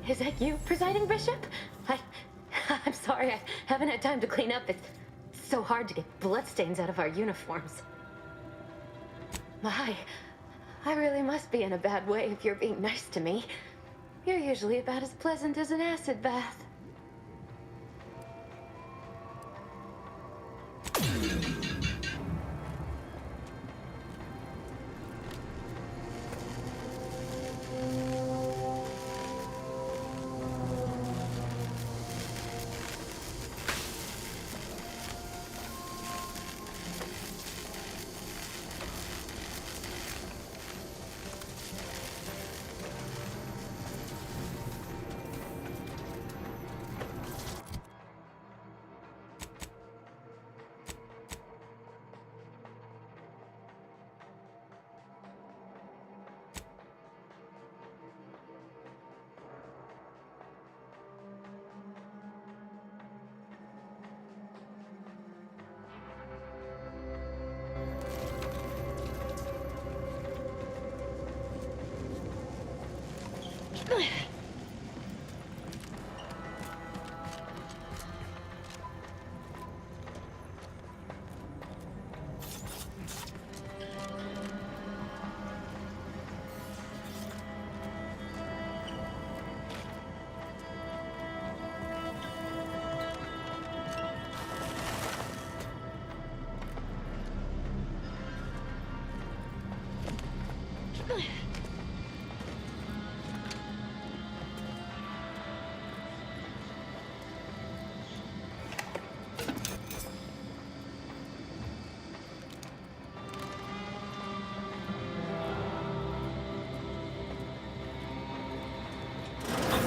Is that you, presiding bishop? I'm sorry, I haven't had time to clean up. It's so hard to get bloodstains out of our uniforms. My, I really must be in a bad way if you're being nice to me. You're usually about as pleasant as an acid bath.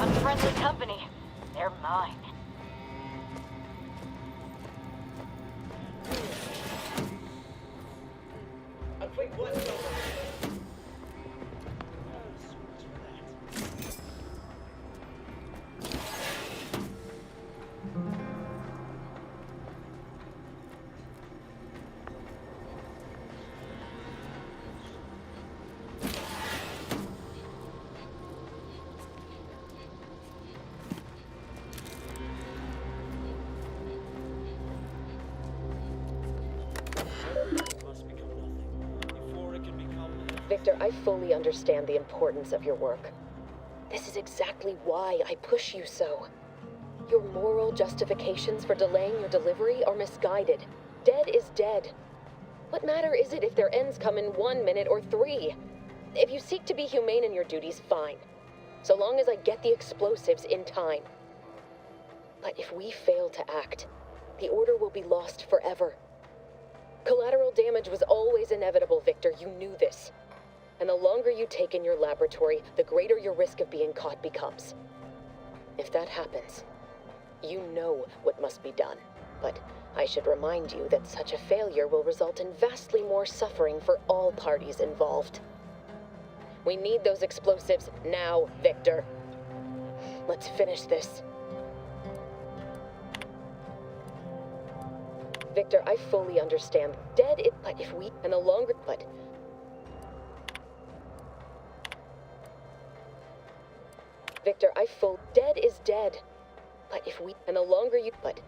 Unfriendly company. They're mine. A quick blood filter. Victor, I fully understand the importance of your work. This is exactly why I push you so. Your moral justifications for delaying your delivery are misguided. Dead is dead. What matter is it if their ends come in 1 minute or 3? If you seek to be humane in your duties, fine. So long as I get the explosives in time. But if we fail to act, the order will be lost forever. Collateral damage was always inevitable, Victor. You knew this. And the longer you take in your laboratory, the greater your risk of being caught becomes. If that happens, you know what must be done. But I should remind you that such a failure will result in vastly more suffering for all parties involved. We need those explosives now, Victor. Let's finish this. Victor, I fully understand. Dead it, but if we, and the longer, but... Victor, dead is dead. But if we, and the longer you, but...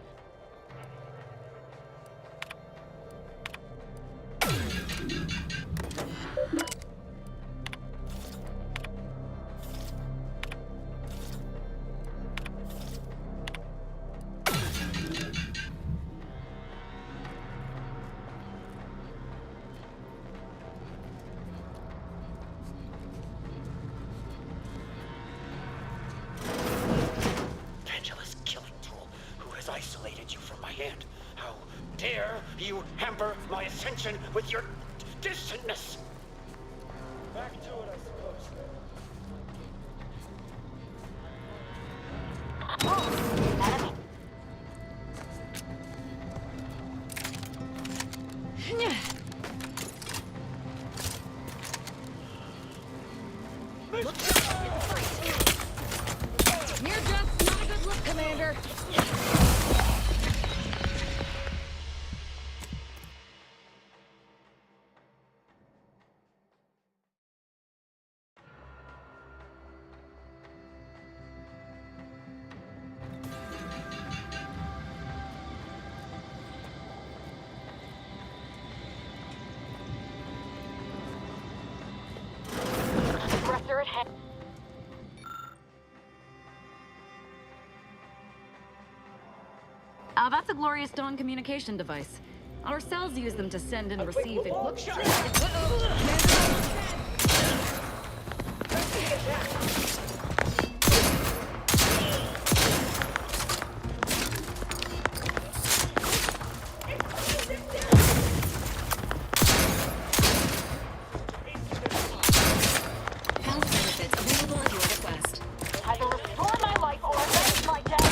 isolated you from my hand. How dare you hamper my ascension with your distantness? Back to it, I suppose. You're just not a good look, Commander. That's a Glorious Dawn communication device. Our cells use them to send and receive. Look sharp! Health benefits available at your request. Either restore my life or avenge my death.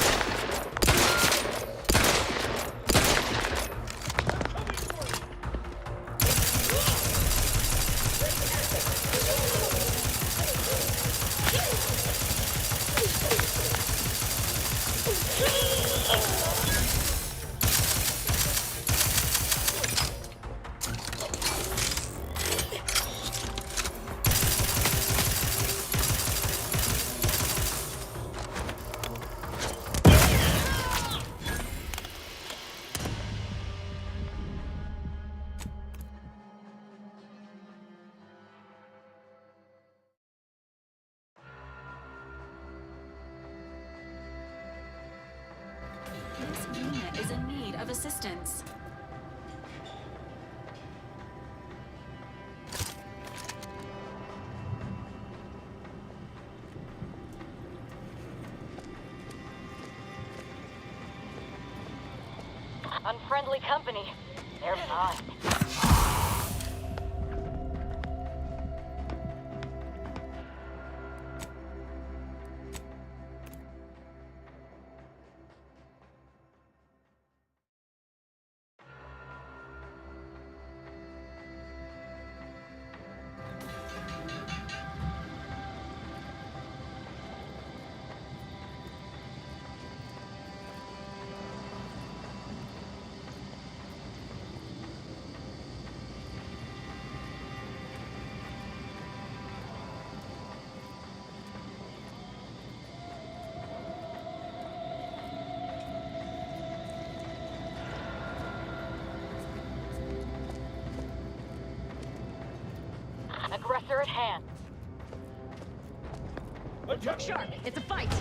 This unit is in need of assistance. Unfriendly company. They're mine. Aggressor at hand. Look sharp! It's a fight!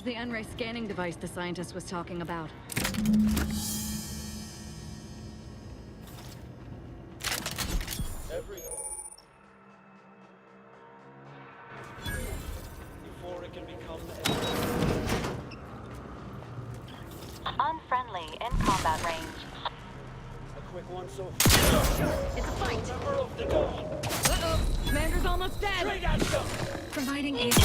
the N-ray scanning device the scientist was talking about. Before it can become Unfriendly in combat range. a quick one so It's a fight! member of the dome. Uh-oh! Commander's almost dead! Straight at them! Providing aid.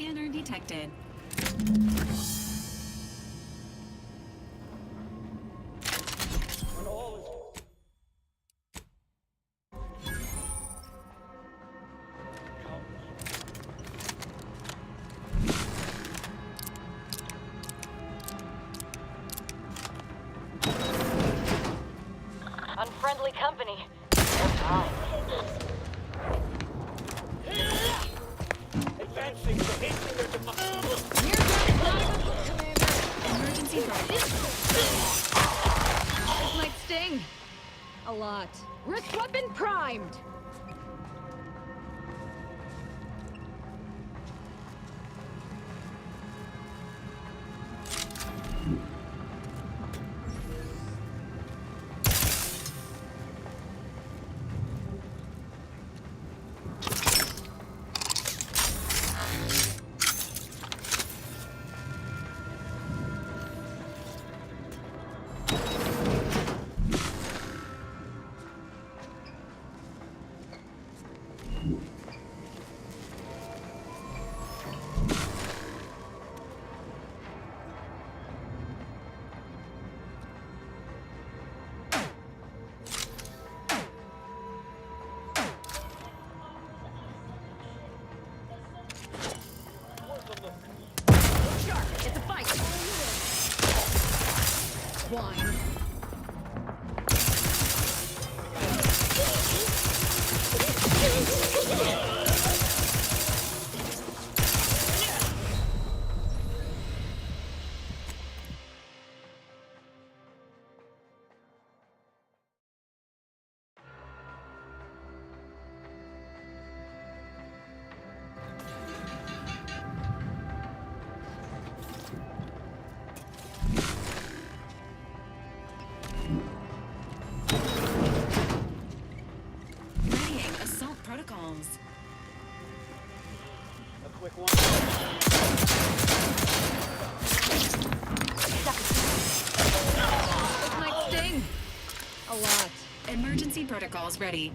Scanner detected. When all is Unfriendly company. They're fine. advancing to hasten their demise. Emergency brake. This might sting. A lot. Wrist weapon primed! It's a fight! Swine. one. This might sting. A lot. Emergency protocols ready.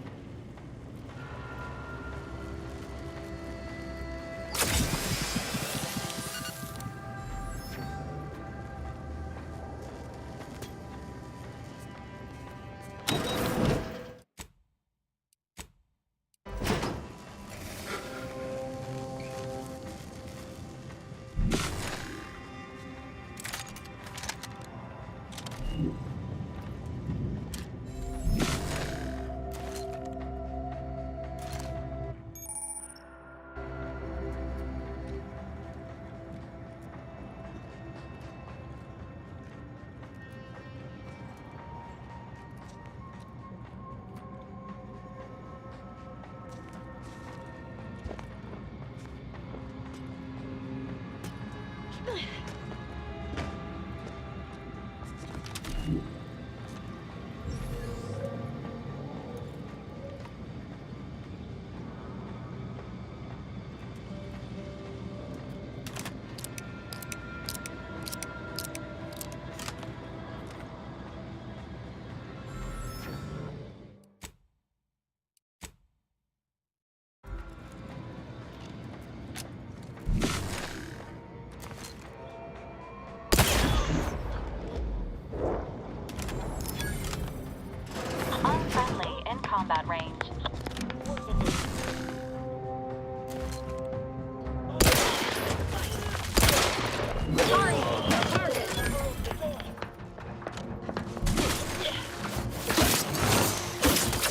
Unfriendly in combat range.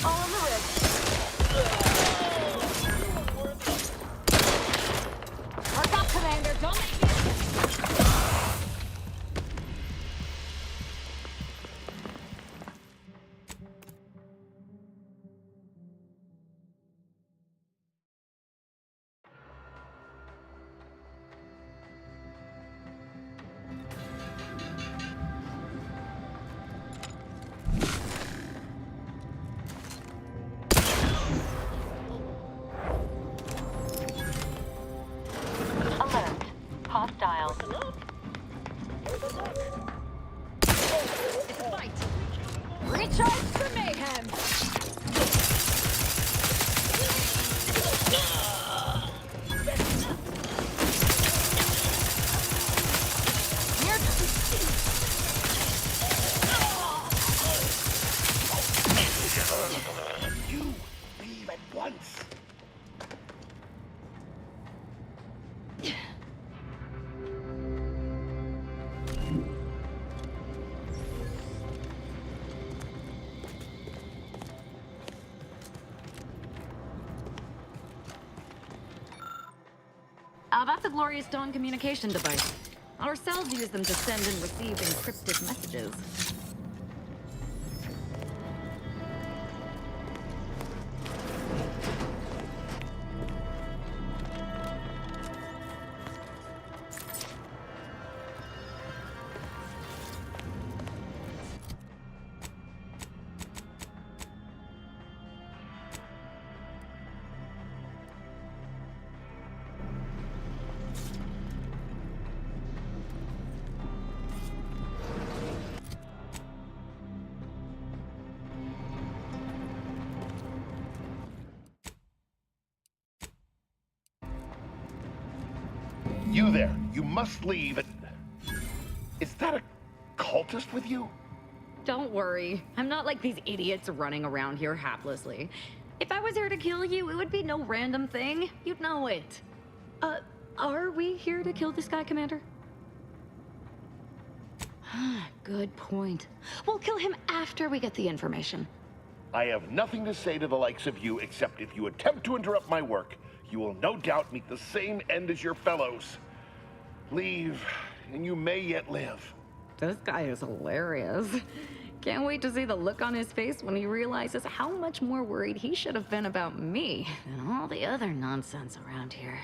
All on the wrist. Work up, Commander. Don't make me... Alert. Hostile. It's a fight. Recharge for mayhem. You leave at once. That's a glorious dawn communication device. Our cells use them to send and receive encrypted messages. You there. You must leave. Is that a cultist with you? Don't worry. I'm not like these idiots running around here haplessly. If I was here to kill you, it would be no random thing. You'd know it. Are we here to kill this guy, Commander? Good point. We'll kill him after we get the information. I have nothing to say to the likes of you, except if you attempt to interrupt my work, you will no doubt meet the same end as your fellows. Leave, and you may yet live. This guy is hilarious. Can't wait to see the look on his face when he realizes how much more worried he should have been about me than all the other nonsense around here.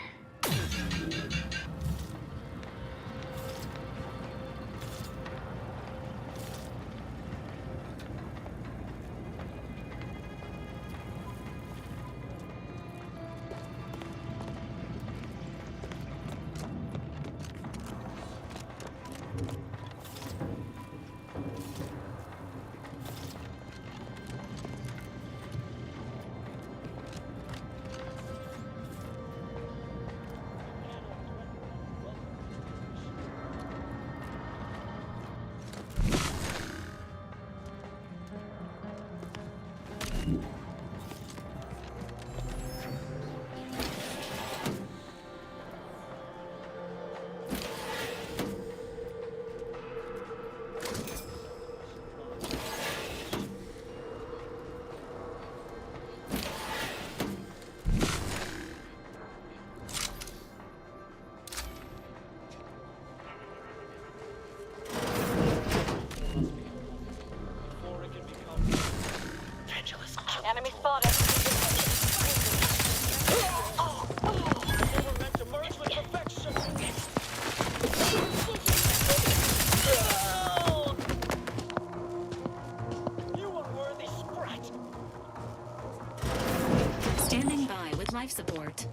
support.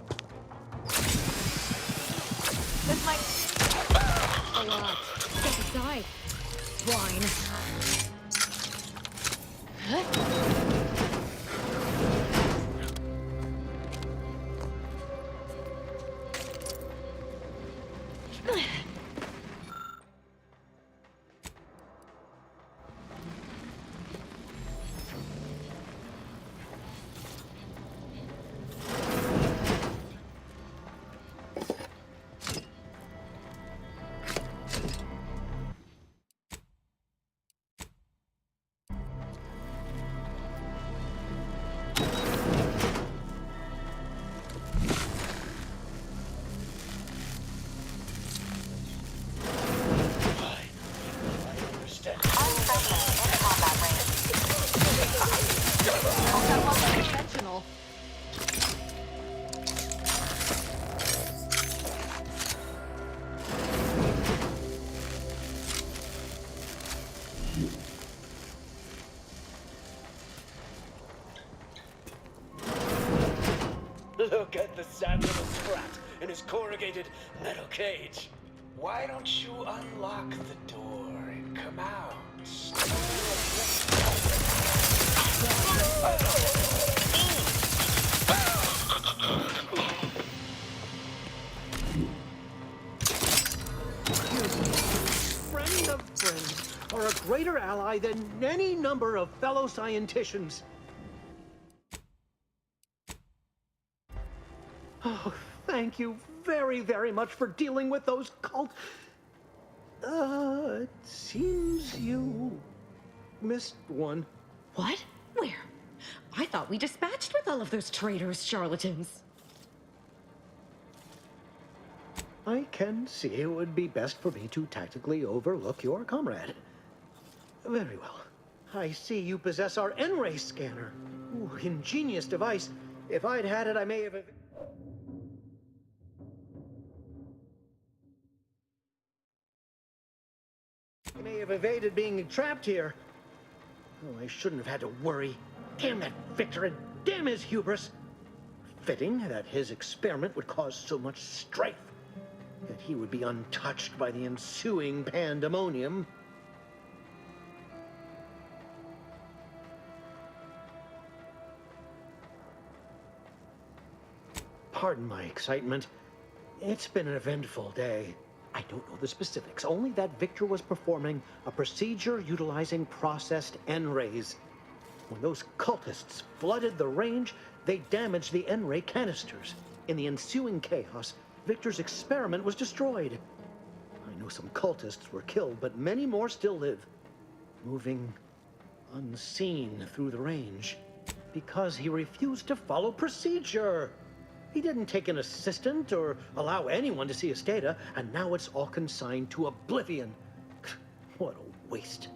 This might... A lot. Step aside. Swine. Intentional. Look at the sad little sprat in his corrugated metal cage. Why don't you unlock the door and come out? Friend of friends are a greater ally than any number of fellow scienticians. Oh, thank you very, very much for dealing with those cult... it seems you missed one. What? Where? I thought we dispatched with all of those traitors, charlatans. I can see it would be best for me to tactically overlook your comrade. Very well. I see you possess our N-ray scanner. Ooh, ingenious device. If I'd had it, I may have evaded being trapped here. Oh, I shouldn't have had to worry. Damn that Victor and damn his hubris. Fitting that his experiment would cause so much strife. That he would be untouched by the ensuing pandemonium. Pardon my excitement. It's been an eventful day. I don't know the specifics, only that Victor was performing a procedure utilizing processed N-rays. When those cultists flooded the range, they damaged the N-ray canisters. In the ensuing chaos, Victor's experiment was destroyed. I know some cultists were killed, but many more still live, moving unseen through the range because he refused to follow procedure. He didn't take an assistant or allow anyone to see his data, and now it's all consigned to oblivion. What a waste.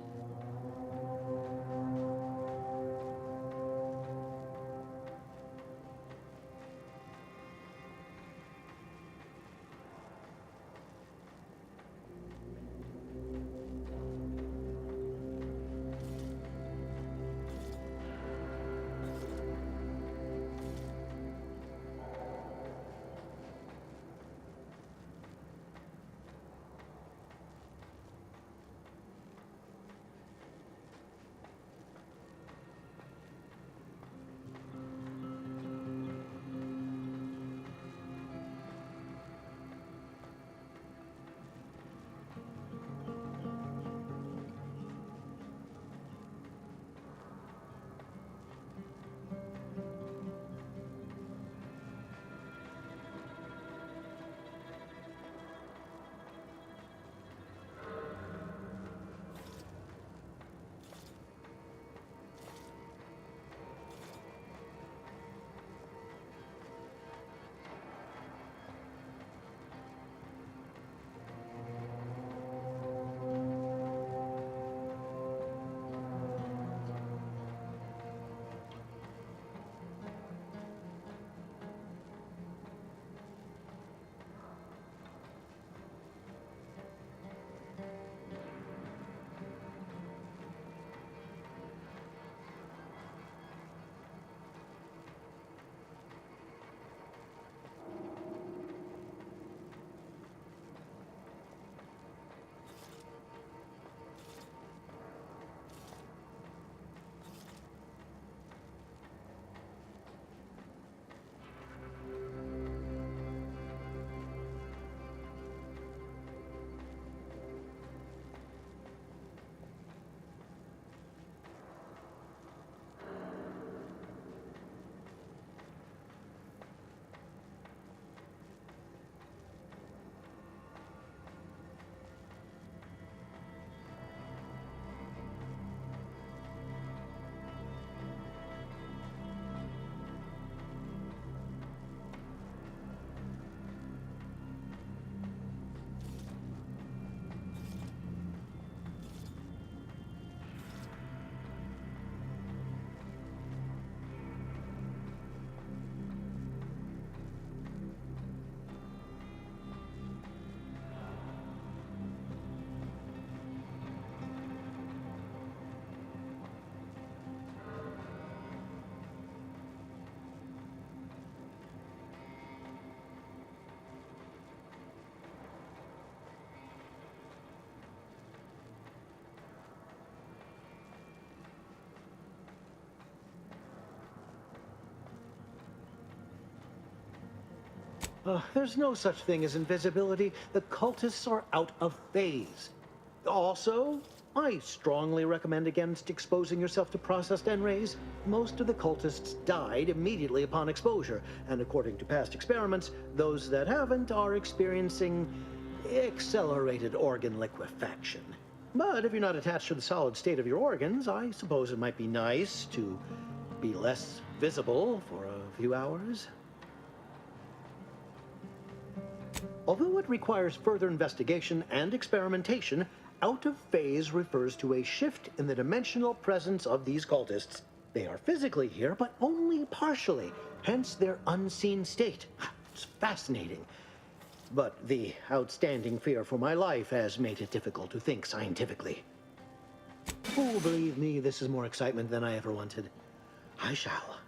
There's no such thing as invisibility. The cultists are out of phase. Also, I strongly recommend against exposing yourself to processed N-rays. Most of the cultists died immediately upon exposure, and according to past experiments, those that haven't are experiencing accelerated organ liquefaction. But if you're not attached to the solid state of your organs, I suppose it might be nice to be less visible for a few hours. Although it requires further investigation and experimentation, out of phase refers to a shift in the dimensional presence of these cultists. They are physically here, but only partially, hence their unseen state. It's fascinating. But the outstanding fear for my life has made it difficult to think scientifically. Oh, believe me, this is more excitement than I ever wanted. I shall.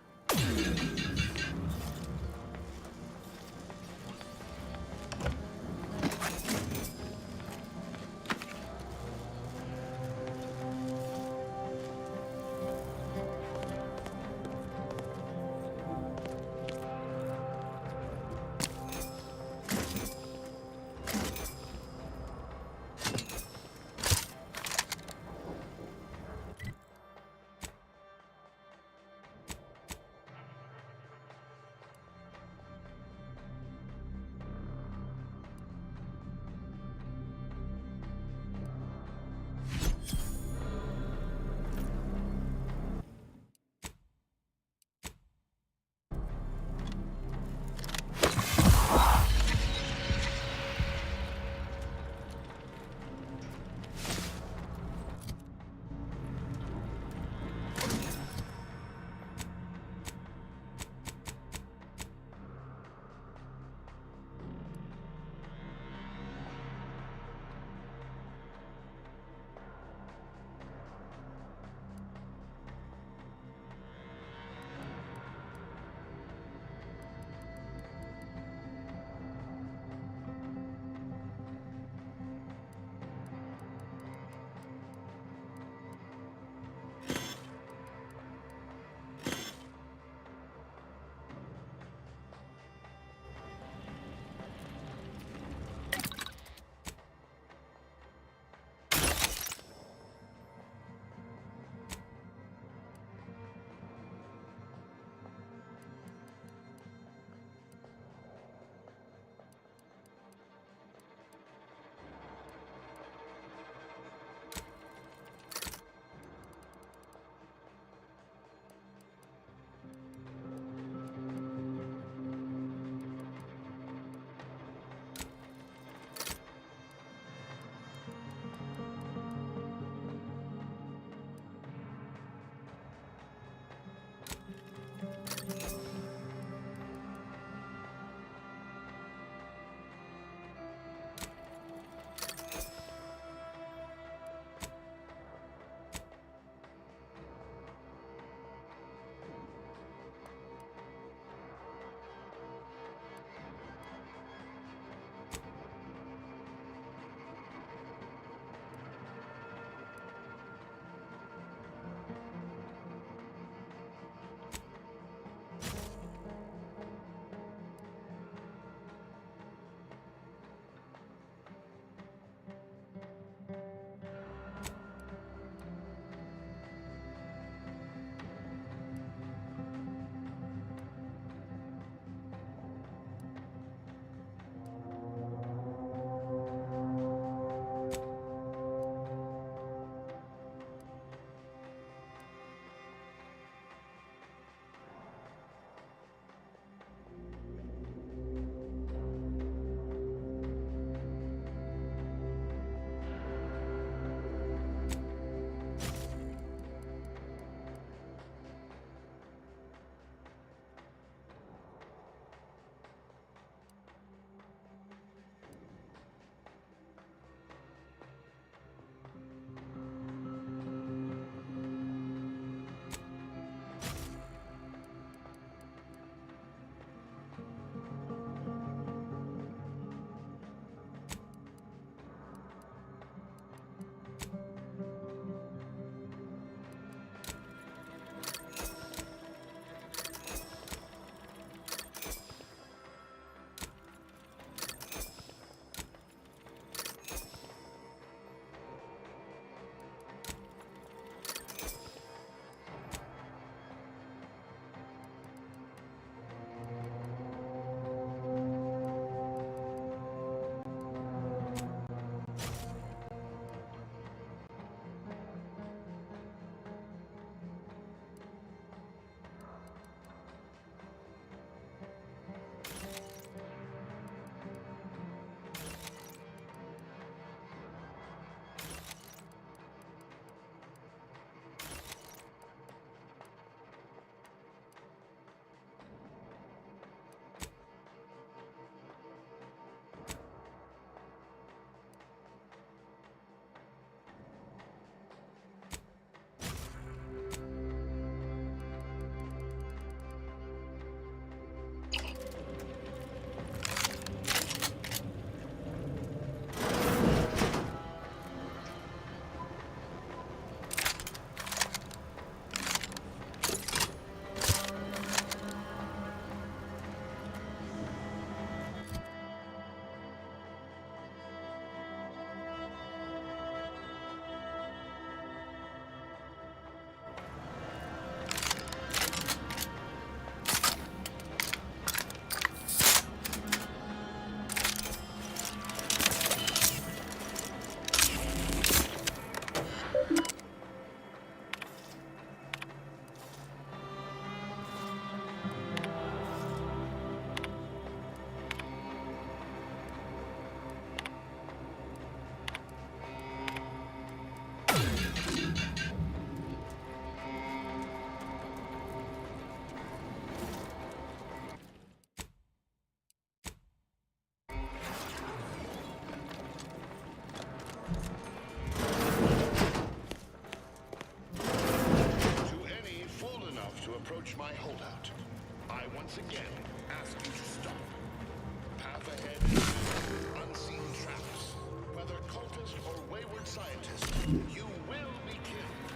You will be killed.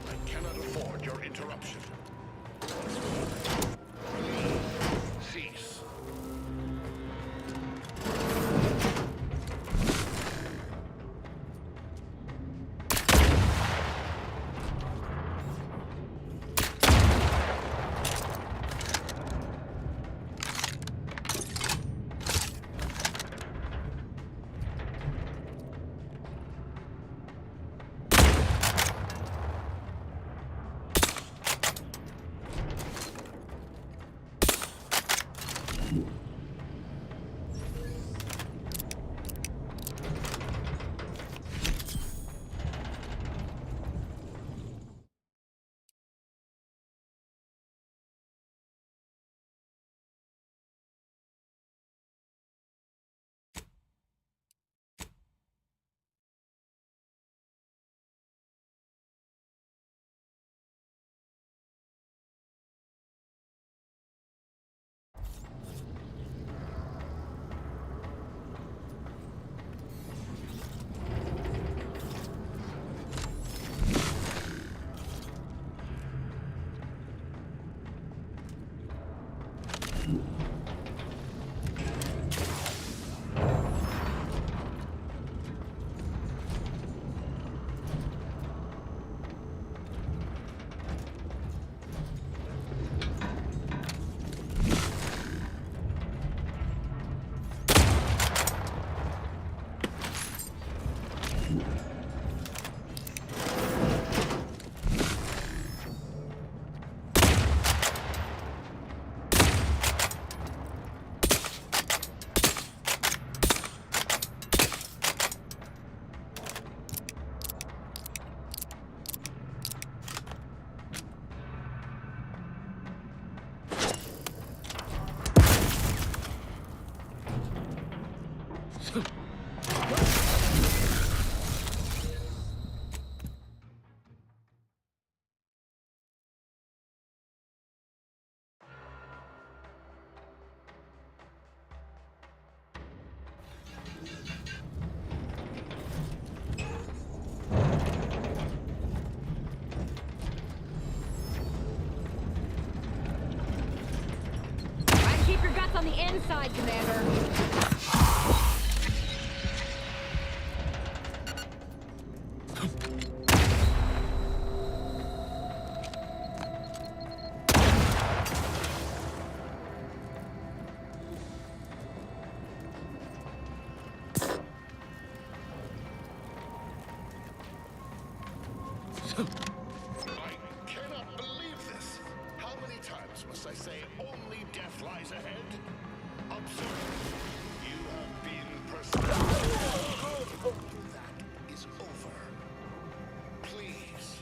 I cannot afford your interruption. Cease. On the inside, Commander. I cannot believe this. How many times must I say only death lies ahead? Observe. You have been pursued. That is over. Please.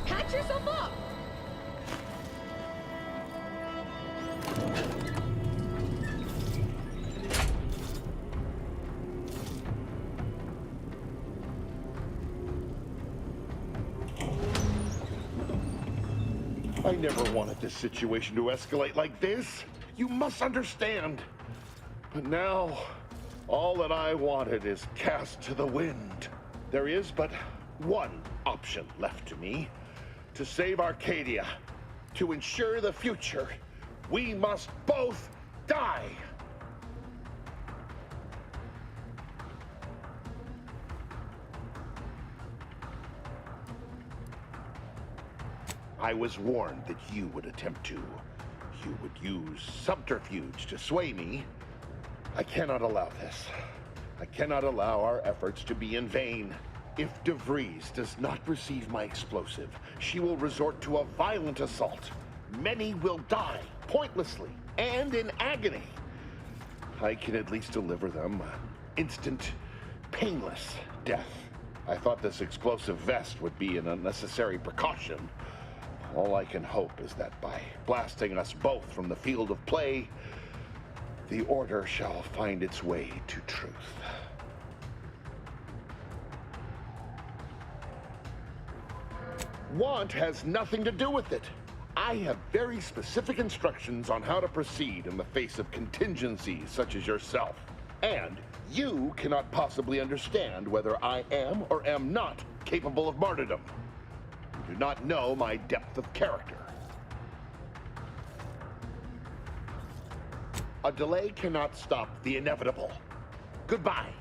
Patch yourself up! I never wanted this situation to escalate like this. You must understand. But now, all that I wanted is cast to the wind. There is but one option left to me. To save Arcadia, to ensure the future, we must both die. I was warned that you would attempt to. You would use subterfuge to sway me. I cannot allow this. I cannot allow our efforts to be in vain. If DeVries does not receive my explosive, she will resort to a violent assault. Many will die, pointlessly, and in agony. I can at least deliver them instant, painless death. I thought this explosive vest would be an unnecessary precaution. All I can hope is that by blasting us both from the field of play, the Order shall find its way to truth. Want has nothing to do with it. I have very specific instructions on how to proceed in the face of contingencies such as yourself. And you cannot possibly understand whether I am or am not capable of martyrdom. You do not know my depth of character. A delay cannot stop the inevitable. Goodbye.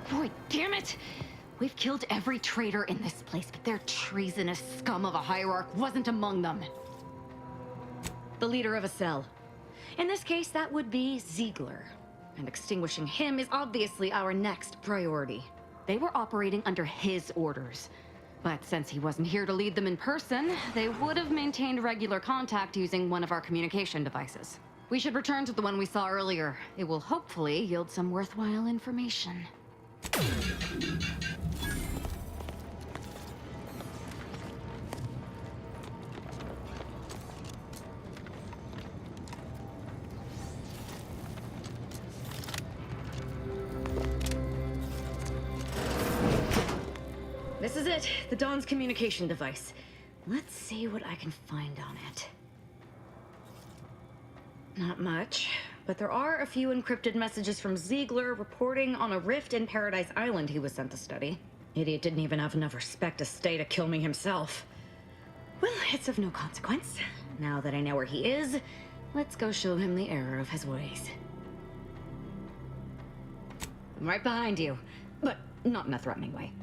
Boy, damn it! We've killed every traitor in this place, but their treasonous scum of a hierarch wasn't among them. The leader of a cell. In this case, that would be Ziegler. And extinguishing him is obviously our next priority. They were operating under his orders. But since he wasn't here to lead them in person, they would have maintained regular contact using one of our communication devices. We should return to the one we saw earlier. It will hopefully yield some worthwhile information. is it. The Dawn's communication device. Let's see what I can find on it. Not much, but there are a few encrypted messages from Ziegler reporting on a rift in Paradise Island he was sent to study. Idiot didn't even have enough respect to stay to kill me himself. Well, it's of no consequence. Now that I know where he is, let's go show him the error of his ways. I'm right behind you, but not in a threatening way.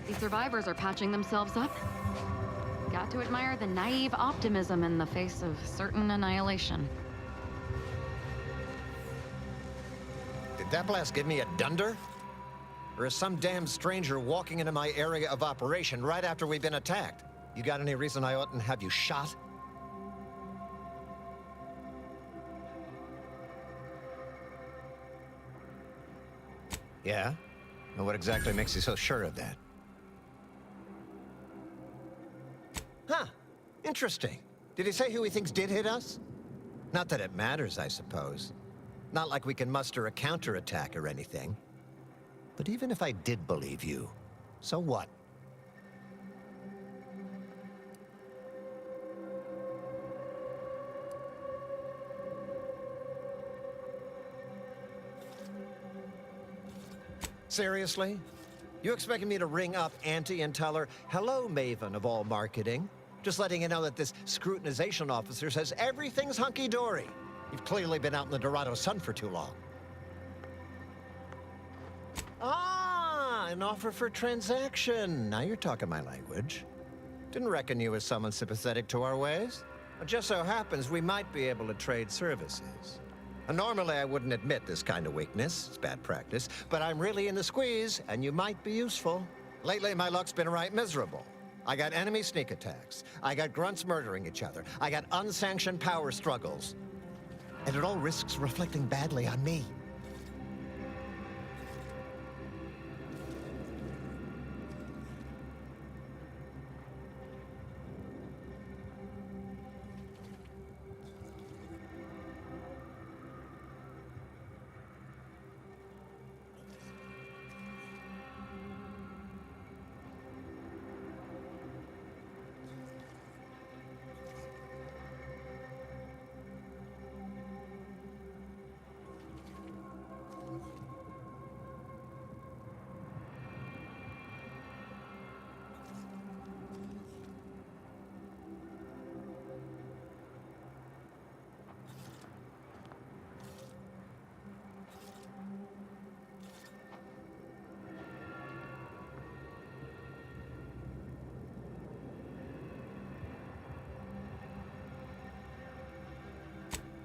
These survivors are patching themselves up. Got to admire the naive optimism in the face of certain annihilation. Did that blast give me a dunder? Or is some damn stranger walking into my area of operation right after we've been attacked? You got any reason I oughtn't have you shot? Yeah? Well, what exactly makes you so sure of that? Huh. Interesting. Did he say who he thinks did hit us? Not that it matters, I suppose. Not like we can muster a counterattack or anything. But even if I did believe you, so what? Seriously? You expecting me to ring up Auntie and tell her, hello, Maven of all marketing? Just letting you know that this scrutinization officer says everything's hunky-dory. You've clearly been out in the Dorado sun for too long. Ah, an offer for transaction. Now you're talking my language. Didn't reckon you as someone sympathetic to our ways. It just so happens we might be able to trade services. Normally, I wouldn't admit this kind of weakness. It's bad practice. But I'm really in the squeeze, and you might be useful. Lately, my luck's been right miserable. I got enemy sneak attacks. I got grunts murdering each other. I got unsanctioned power struggles. And it all risks reflecting badly on me.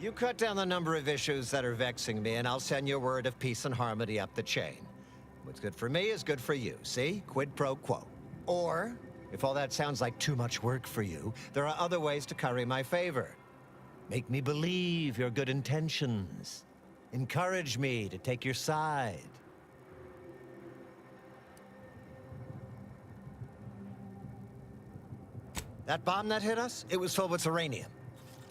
You cut down the number of issues that are vexing me, and I'll send you a word of peace and harmony up the chain. What's good for me is good for you, see? Quid pro quo. Or, if all that sounds like too much work for you, there are other ways to curry my favor. Make me believe your good intentions. Encourage me to take your side. That bomb that hit us, it was filled with uranium.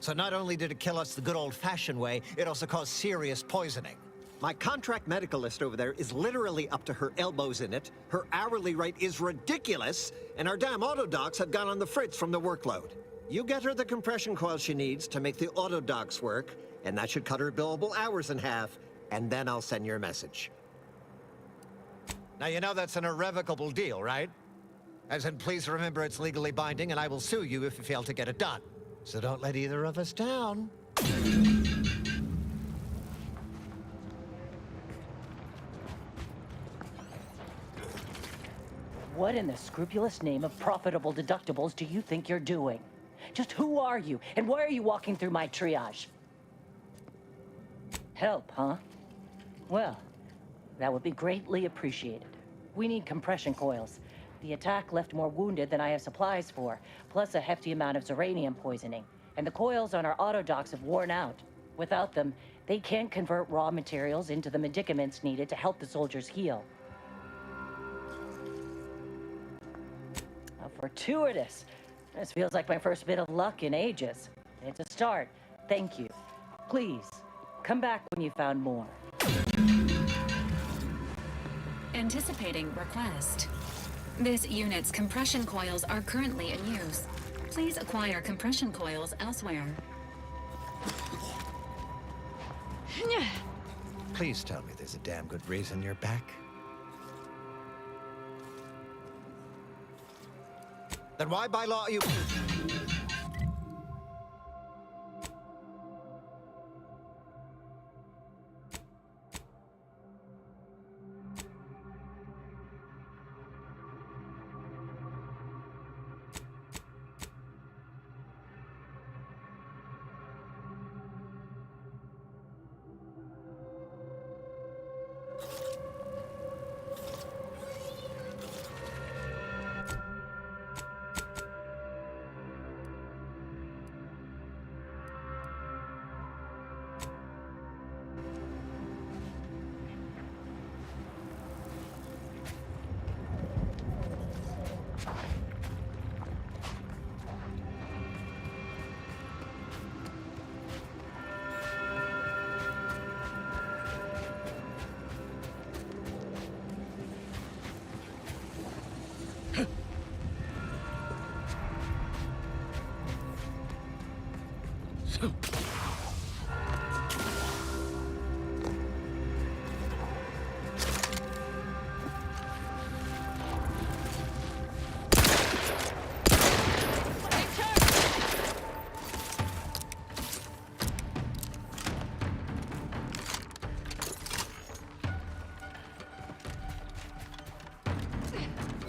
So not only did it kill us the good old-fashioned way, it also caused serious poisoning. My contract medicalist over there is literally up to her elbows in it, her hourly rate is ridiculous, and our damn autodocs have gone on the fritz from the workload. You get her the compression coil she needs to make the autodocs work, and that should cut her billable hours in half, and then I'll send your a message. Now you know that's an irrevocable deal, right? As in, please remember it's legally binding, and I will sue you if you fail to get it done. So don't let either of us down. What in the scrupulous name of profitable deductibles do you think you're doing? Just who are you, and why are you walking through my triage? Help, huh? Well, that would be greatly appreciated. We need compression coils. The attack left more wounded than I have supplies for, plus a hefty amount of uranium poisoning. And the coils on our autodocs have worn out. Without them, they can't convert raw materials into the medicaments needed to help the soldiers heal. How fortuitous. This feels like my first bit of luck in ages. It's a start. Thank you. Please, come back when you found more. Anticipating request. This unit's compression coils are currently in use. Please acquire compression coils elsewhere. Please tell me there's a damn good reason you're back. Then why by law you...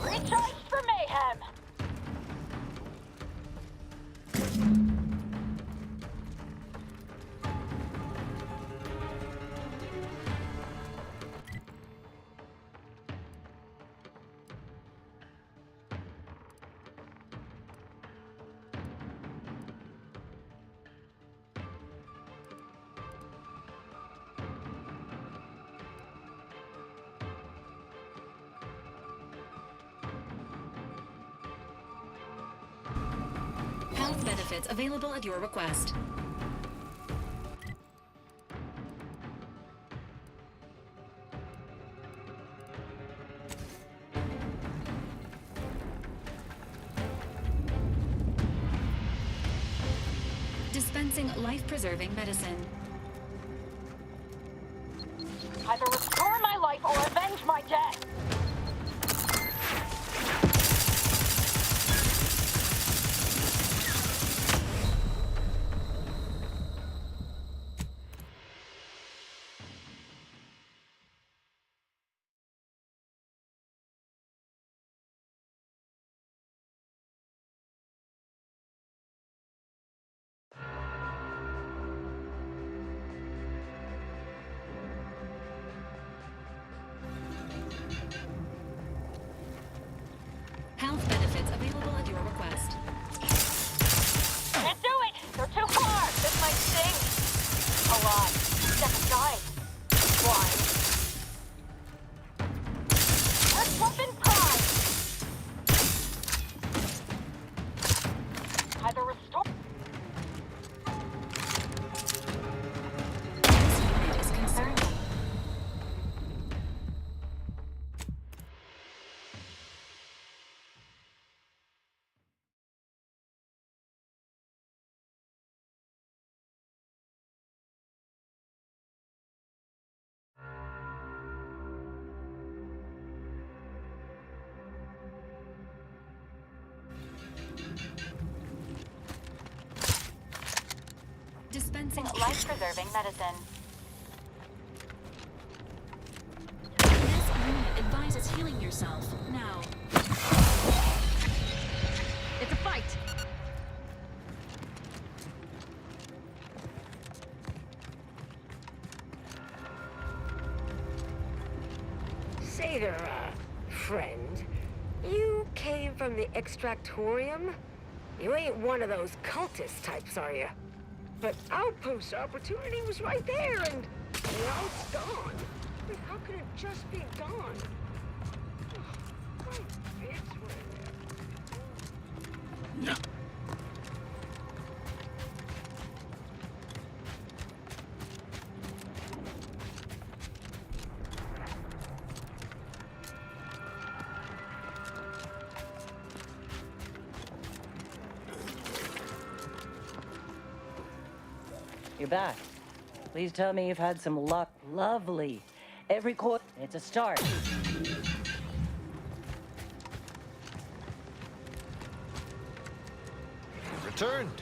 Recharged for mayhem! Health benefits available at your request. Dispensing life-preserving medicine. Either restore my life or avenge my death! Health benefits available at your request. Can't do it! They're too far! This might sting! A lot. Step aside. Blind. Let's up in pride! Either restore... This unit is concerned. Dispensing Life-preserving medicine. This unit advises healing yourself now. It's a fight! Say there, friend. You came from the Extractorium? You ain't one of those cultist types, are you? But outpost opportunity was right there, and now it's gone. Wait, how could it just be gone? Oh, it's No. You're back. Please tell me you've had some luck. Lovely. Every coil, it's a start. Returned.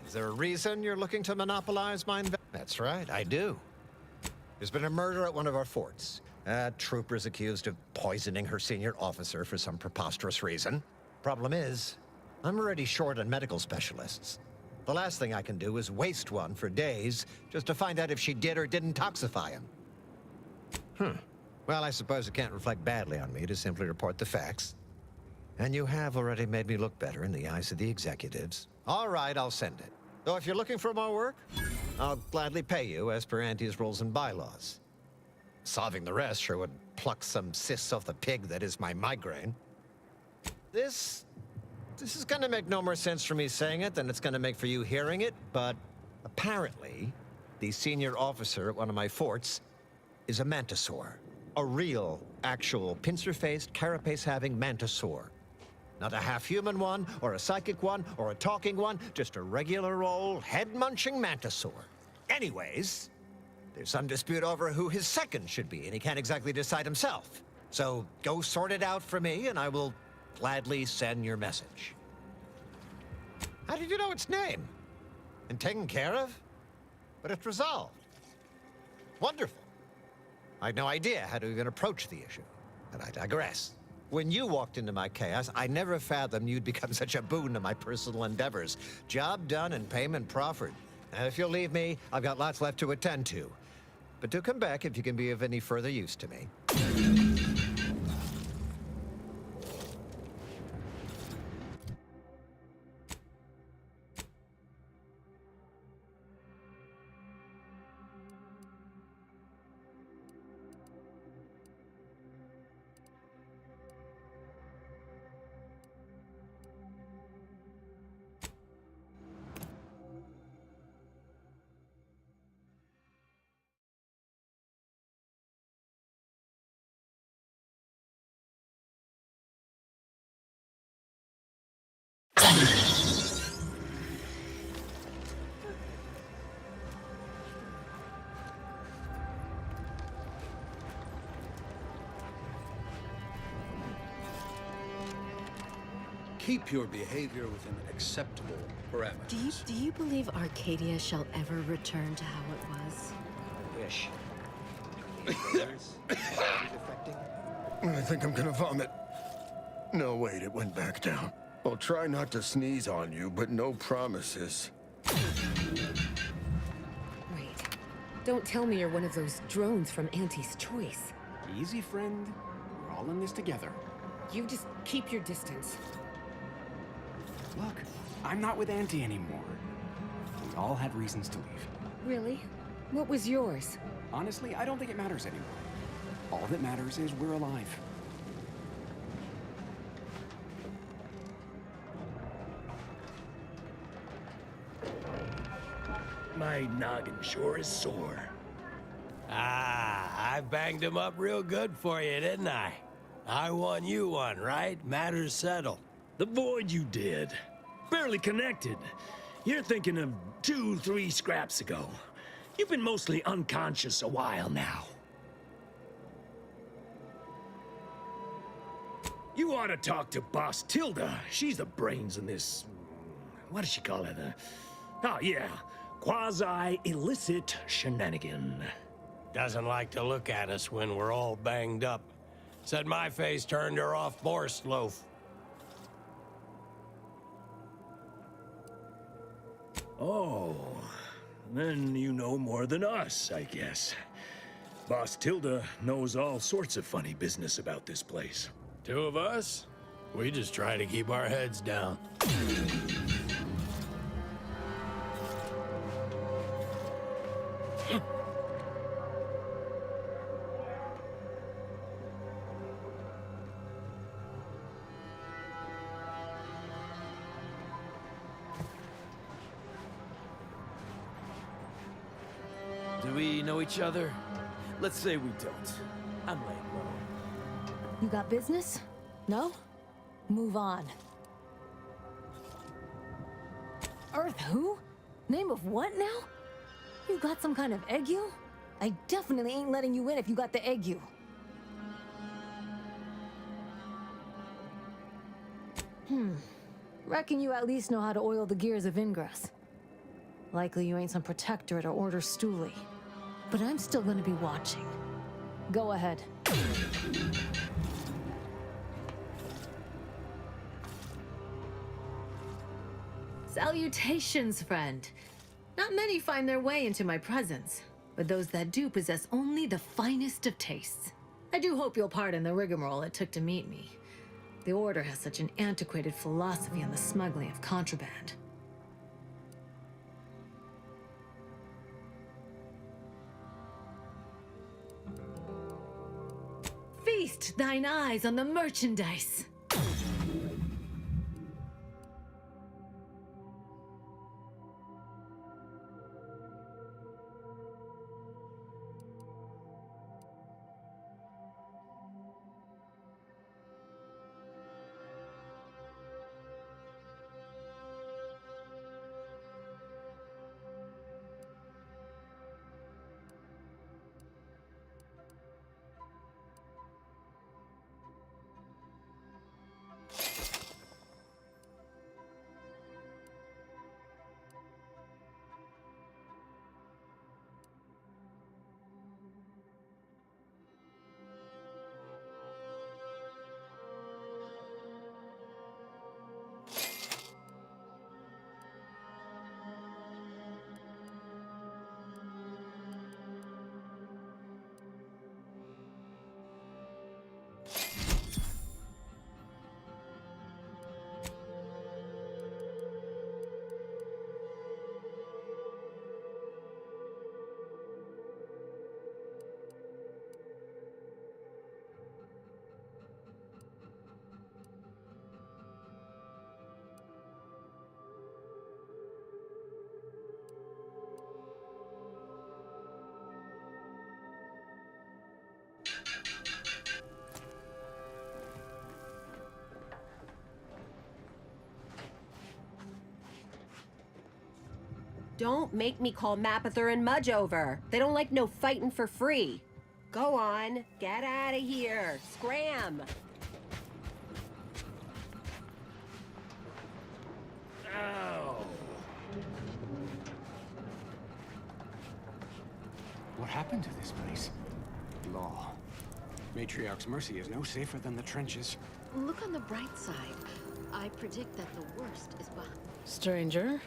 Is there a reason you're looking to monopolize my That's right, I do. There's been a murder at one of our forts. A trooper's accused of poisoning her senior officer for some preposterous reason. Problem is, I'm already short on medical specialists. The last thing I can do is waste one for days just to find out if she did or didn't toxify him. Well, I suppose it can't reflect badly on me to simply report the facts. And you have already made me look better in the eyes of the executives. All right, I'll send it. Though if you're looking for more work, I'll gladly pay you as per Auntie's rules and bylaws. Solving the rest sure would pluck some cysts off the pig that is my migraine. This is gonna make no more sense for me saying it than it's gonna make for you hearing it, but apparently, the senior officer at one of my forts is a mantisaur. A real, actual, pincer-faced, carapace-having mantisaur. Not a half-human one, or a psychic one, or a talking one, just a regular old head-munching mantisaur. Anyways, there's some dispute over who his second should be, and he can't exactly decide himself. So go sort it out for me, and I will gladly send your message. How did you know its name? And taken care of? But it's resolved. Wonderful. I had no idea how to even approach the issue, but I digress. When you walked into my chaos, I never fathomed you'd become such a boon to my personal endeavors. Job done and payment proffered. And if you'll leave me, I've got lots left to attend to. But do come back if you can be of any further use to me. Keep your behavior within acceptable parameters. Do you believe Arcadia shall ever return to how it was? I wish. I think I'm gonna vomit. No, wait, it went back down. I'll try not to sneeze on you, but no promises. Wait. Don't tell me you're one of those drones from Auntie's Choice. Easy, friend. We're all in this together. You just keep your distance. Look, I'm not with Auntie anymore. We all had reasons to leave. Really? What was yours? Honestly, I don't think it matters anymore. All that matters is we're alive. My noggin sure is sore. Ah, I banged him up real good for you, didn't I? I won you one, right? Matters settled. The void you did. Barely connected. You're thinking of 2-3 scraps ago. You've been mostly unconscious a while now. You ought to talk to Boss Tilda. She's the brains in this... What does she call it? Oh, yeah. Quasi-illicit shenanigan. Doesn't like to look at us when we're all banged up. Said my face turned her off Borscht loaf. Oh, then you know more than us, I guess. Boss Tilda knows all sorts of funny business about this place. Two of us? We just try to keep our heads down. Do we know each other? Let's say we don't. I'm laying low. You got business? No? Move on. Earth who? Name of what now? You got some kind of ague? I definitely ain't letting you in if you got the ague. Reckon you at least know how to oil the gears of ingress. Likely you ain't some protectorate or order stoolie. But I'm still gonna be watching. Go ahead. Salutations, friend. Not many find their way into my presence, but those that do possess only the finest of tastes. I do hope you'll pardon the rigmarole it took to meet me. The Order has such an antiquated philosophy on the smuggling of contraband. Feast thine eyes on the merchandise! Don't make me call Mapother and Mudge over. They don't like no fighting for free. Go on, get out of here. Scram! Ow! What happened to this place? Law. Matriarch's mercy is no safer than the trenches. Look on the bright side. I predict that the worst is behind. Stranger.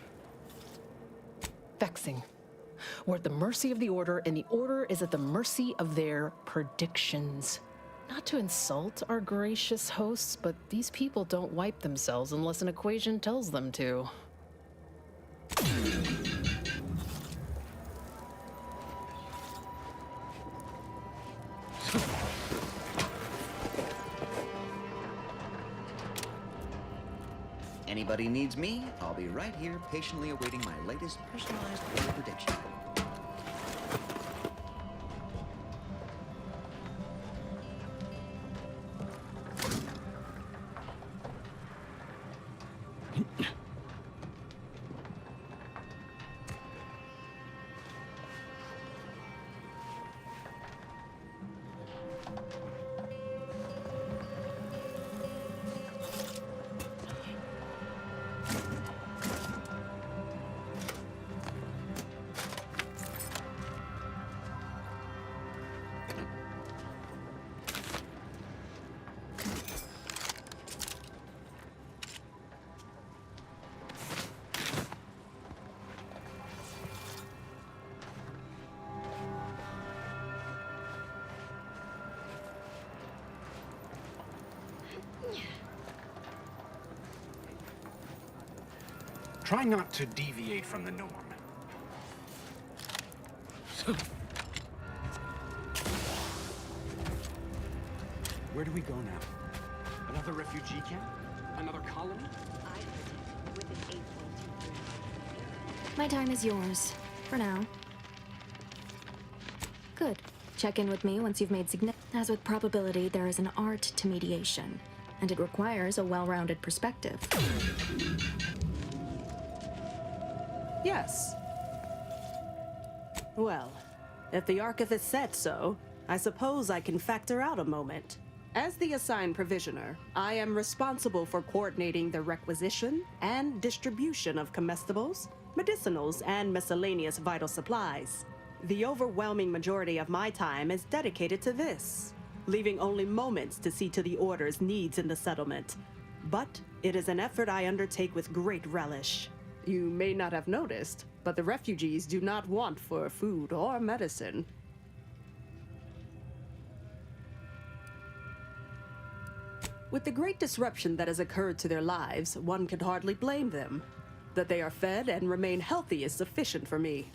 Vexing. We're at the mercy of the Order, and the Order is at the mercy of their predictions. Not to insult our gracious hosts, but these people don't wipe themselves unless an equation tells them to. Anybody needs me, I'll be right here patiently awaiting my latest personalized order prediction. Try not to deviate from the norm. Where do we go now? Another refugee camp? Another colony? My time is yours, for now. Good. Check in with me once you've made As with probability, there is an art to mediation, and it requires a well-rounded perspective. Yes. Well, if the Archivist said so, I suppose I can factor out a moment. As the assigned provisioner, I am responsible for coordinating the requisition and distribution of comestibles, medicinals, and miscellaneous vital supplies. The overwhelming majority of my time is dedicated to this, leaving only moments to see to the Order's needs in the settlement. But it is an effort I undertake with great relish. You may not have noticed, but the refugees do not want for food or medicine. With the great disruption that has occurred to their lives, one can hardly blame them. That they are fed and remain healthy is sufficient for me.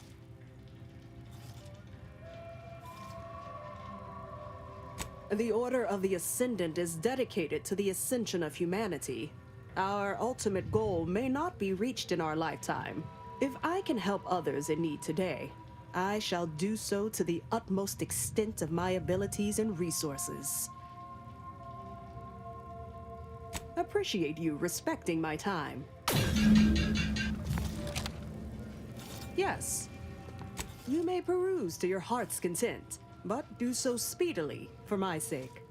The Order of the Ascendant is dedicated to the ascension of humanity. Our ultimate goal may not be reached in our lifetime. If I can help others in need today, I shall do so to the utmost extent of my abilities and resources. Appreciate you respecting my time. Yes, you may peruse to your heart's content, but do so speedily for my sake.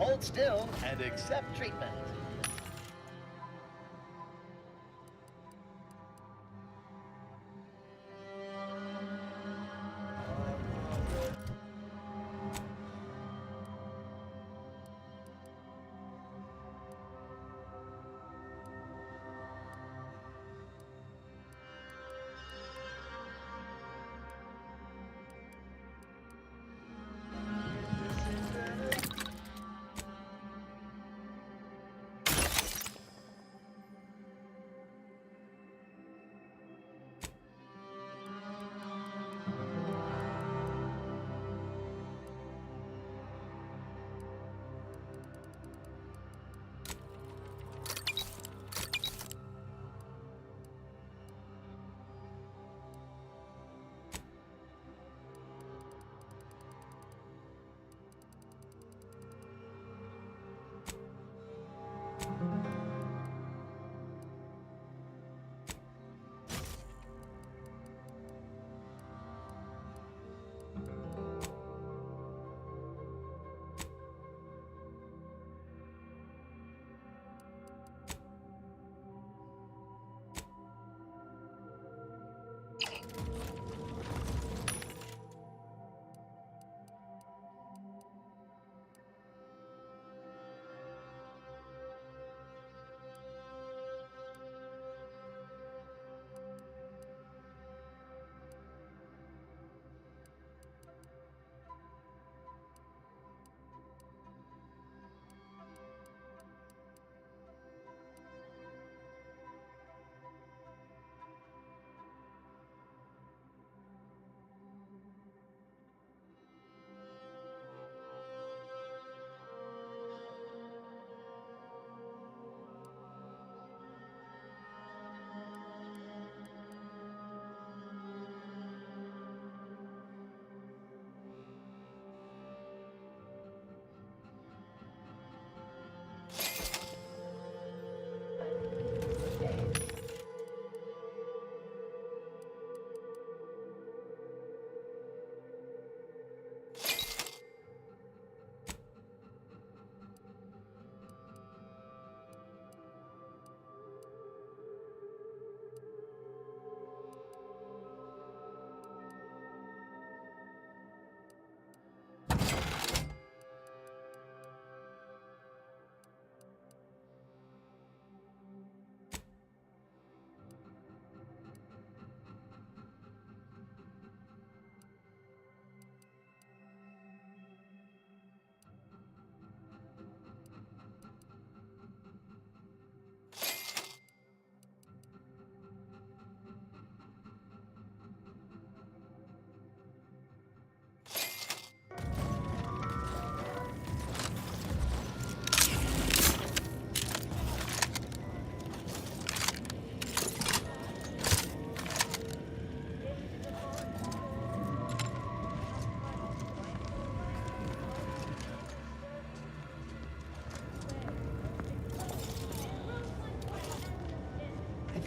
Hold still and accept treatment.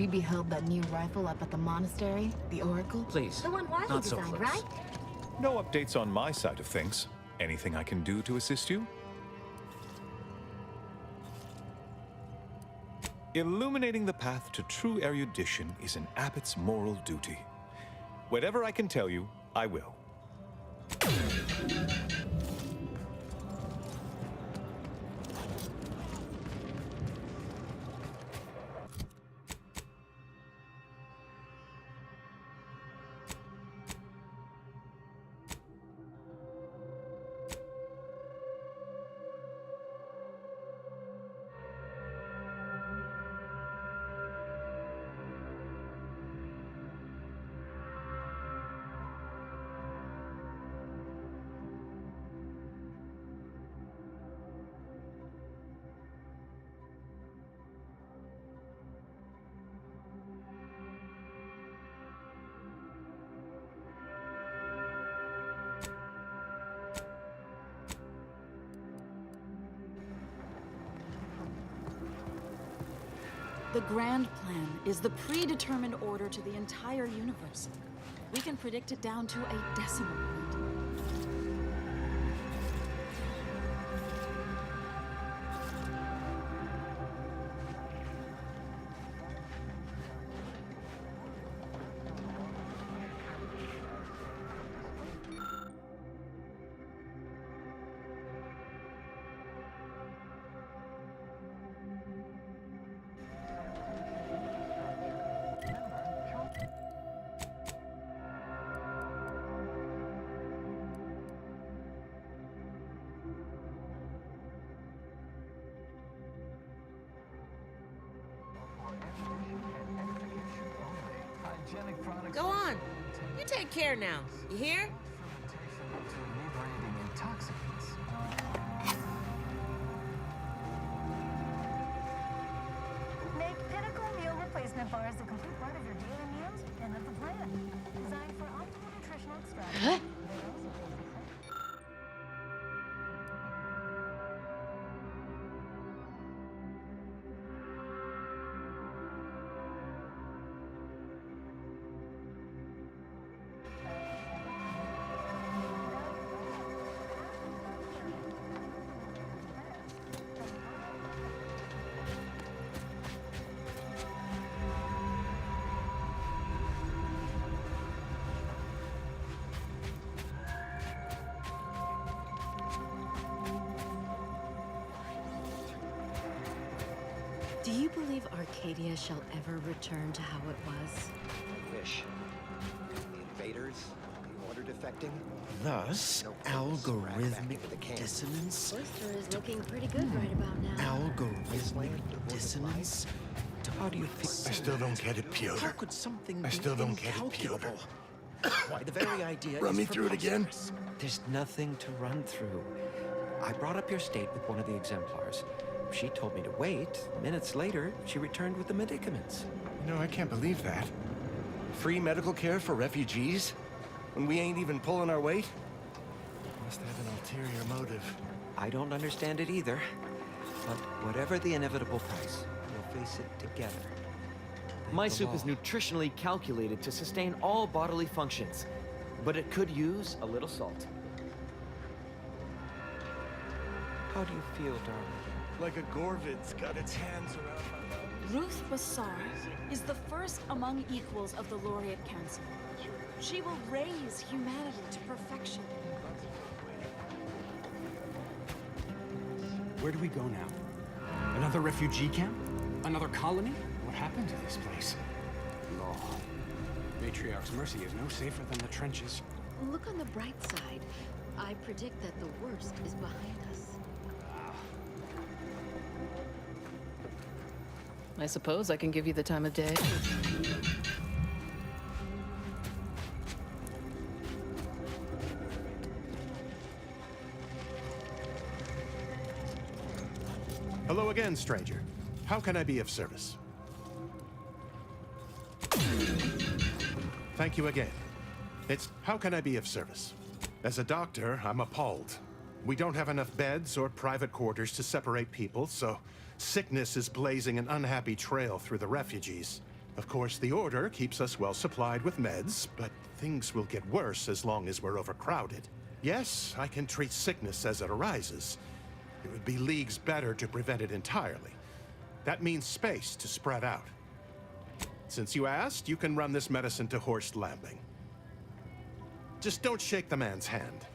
you beheld that new rifle up at the monastery, the Oracle? Please, The one Wally not so designed, close. right? No updates on my side of things. Anything I can do to assist you? Illuminating the path to true erudition is an abbot's moral duty. Whatever I can tell you, I will. The Grand Plan is the predetermined order to the entire universe. We can predict it down to a decimal point. Go on. You take care now. You hear? Make Pinnacle Meal Replacement Bars a complete part of your daily meals and of the plan. Designed for optimal nutritional extraction. Do you believe Arcadia shall ever return to how it was? I wish. The invaders, the order defecting. Thus, algorithmic dissonance. Oyster is looking pretty good right about now. Algorithmic dissonance? How do you feel? I still don't get it, Piotr. How could something I still be don't get it, Piotr. incalculable? Why, the very idea Run is me through it again? preposterous. There's nothing to run through. I brought up your state with one of the exemplars. She told me to wait. Minutes later, she returned with the medicaments. No, I can't believe that. Free medical care for refugees? When we ain't even pulling our weight? Must have an ulterior motive. I don't understand it either. But whatever the inevitable price, we'll face it together. My soup is nutritionally calculated to sustain all bodily functions, but it could use a little salt. How do you feel, darling? Like a Gorvid's got its hands around my mouth. Ruth Bassar is the first among equals of the Laureate Council. She will raise humanity to perfection. Where do we go now? Another refugee camp? Another colony? What happened to this place? Law. Matriarch's mercy is no safer than the trenches. Look on the bright side. I predict that the worst is behind us. I suppose I can give you the time of day. Hello again, stranger. How can I be of service? Thank you again. It's how can I be of service? As a doctor, I'm appalled. We don't have enough beds or private quarters to separate people, so sickness is blazing an unhappy trail through the refugees. Of course, the Order keeps us well supplied with meds, but things will get worse as long as we're overcrowded. Yes, I can treat sickness as it arises. It would be leagues better to prevent it entirely. That means space to spread out. Since you asked, you can run this medicine to Horst Lambing. Just don't shake the man's hand.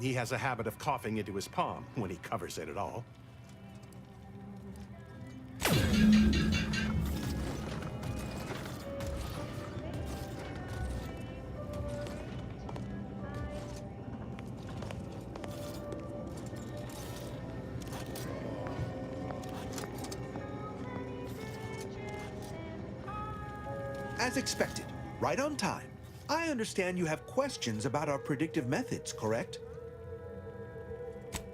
He has a habit of coughing into his palm when he covers it at all. As expected, right on time. I understand you have questions about our predictive methods, correct?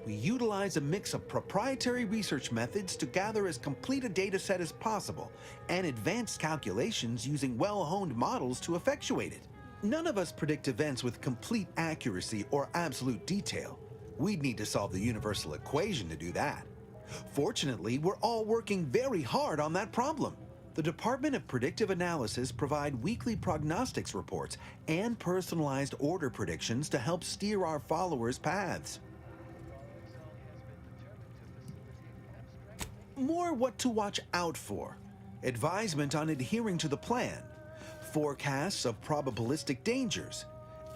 We utilize a mix of proprietary research methods to gather as complete a data set as possible, and advanced calculations using well-honed models to effectuate it. None of us predict events with complete accuracy or absolute detail. We'd need to solve the universal equation to do that. Fortunately, we're all working very hard on that problem. The Department of Predictive Analysis provide weekly prognostics reports and personalized order predictions to help steer our followers' paths. More what to watch out for, advisement on adhering to the plan, forecasts of probabilistic dangers,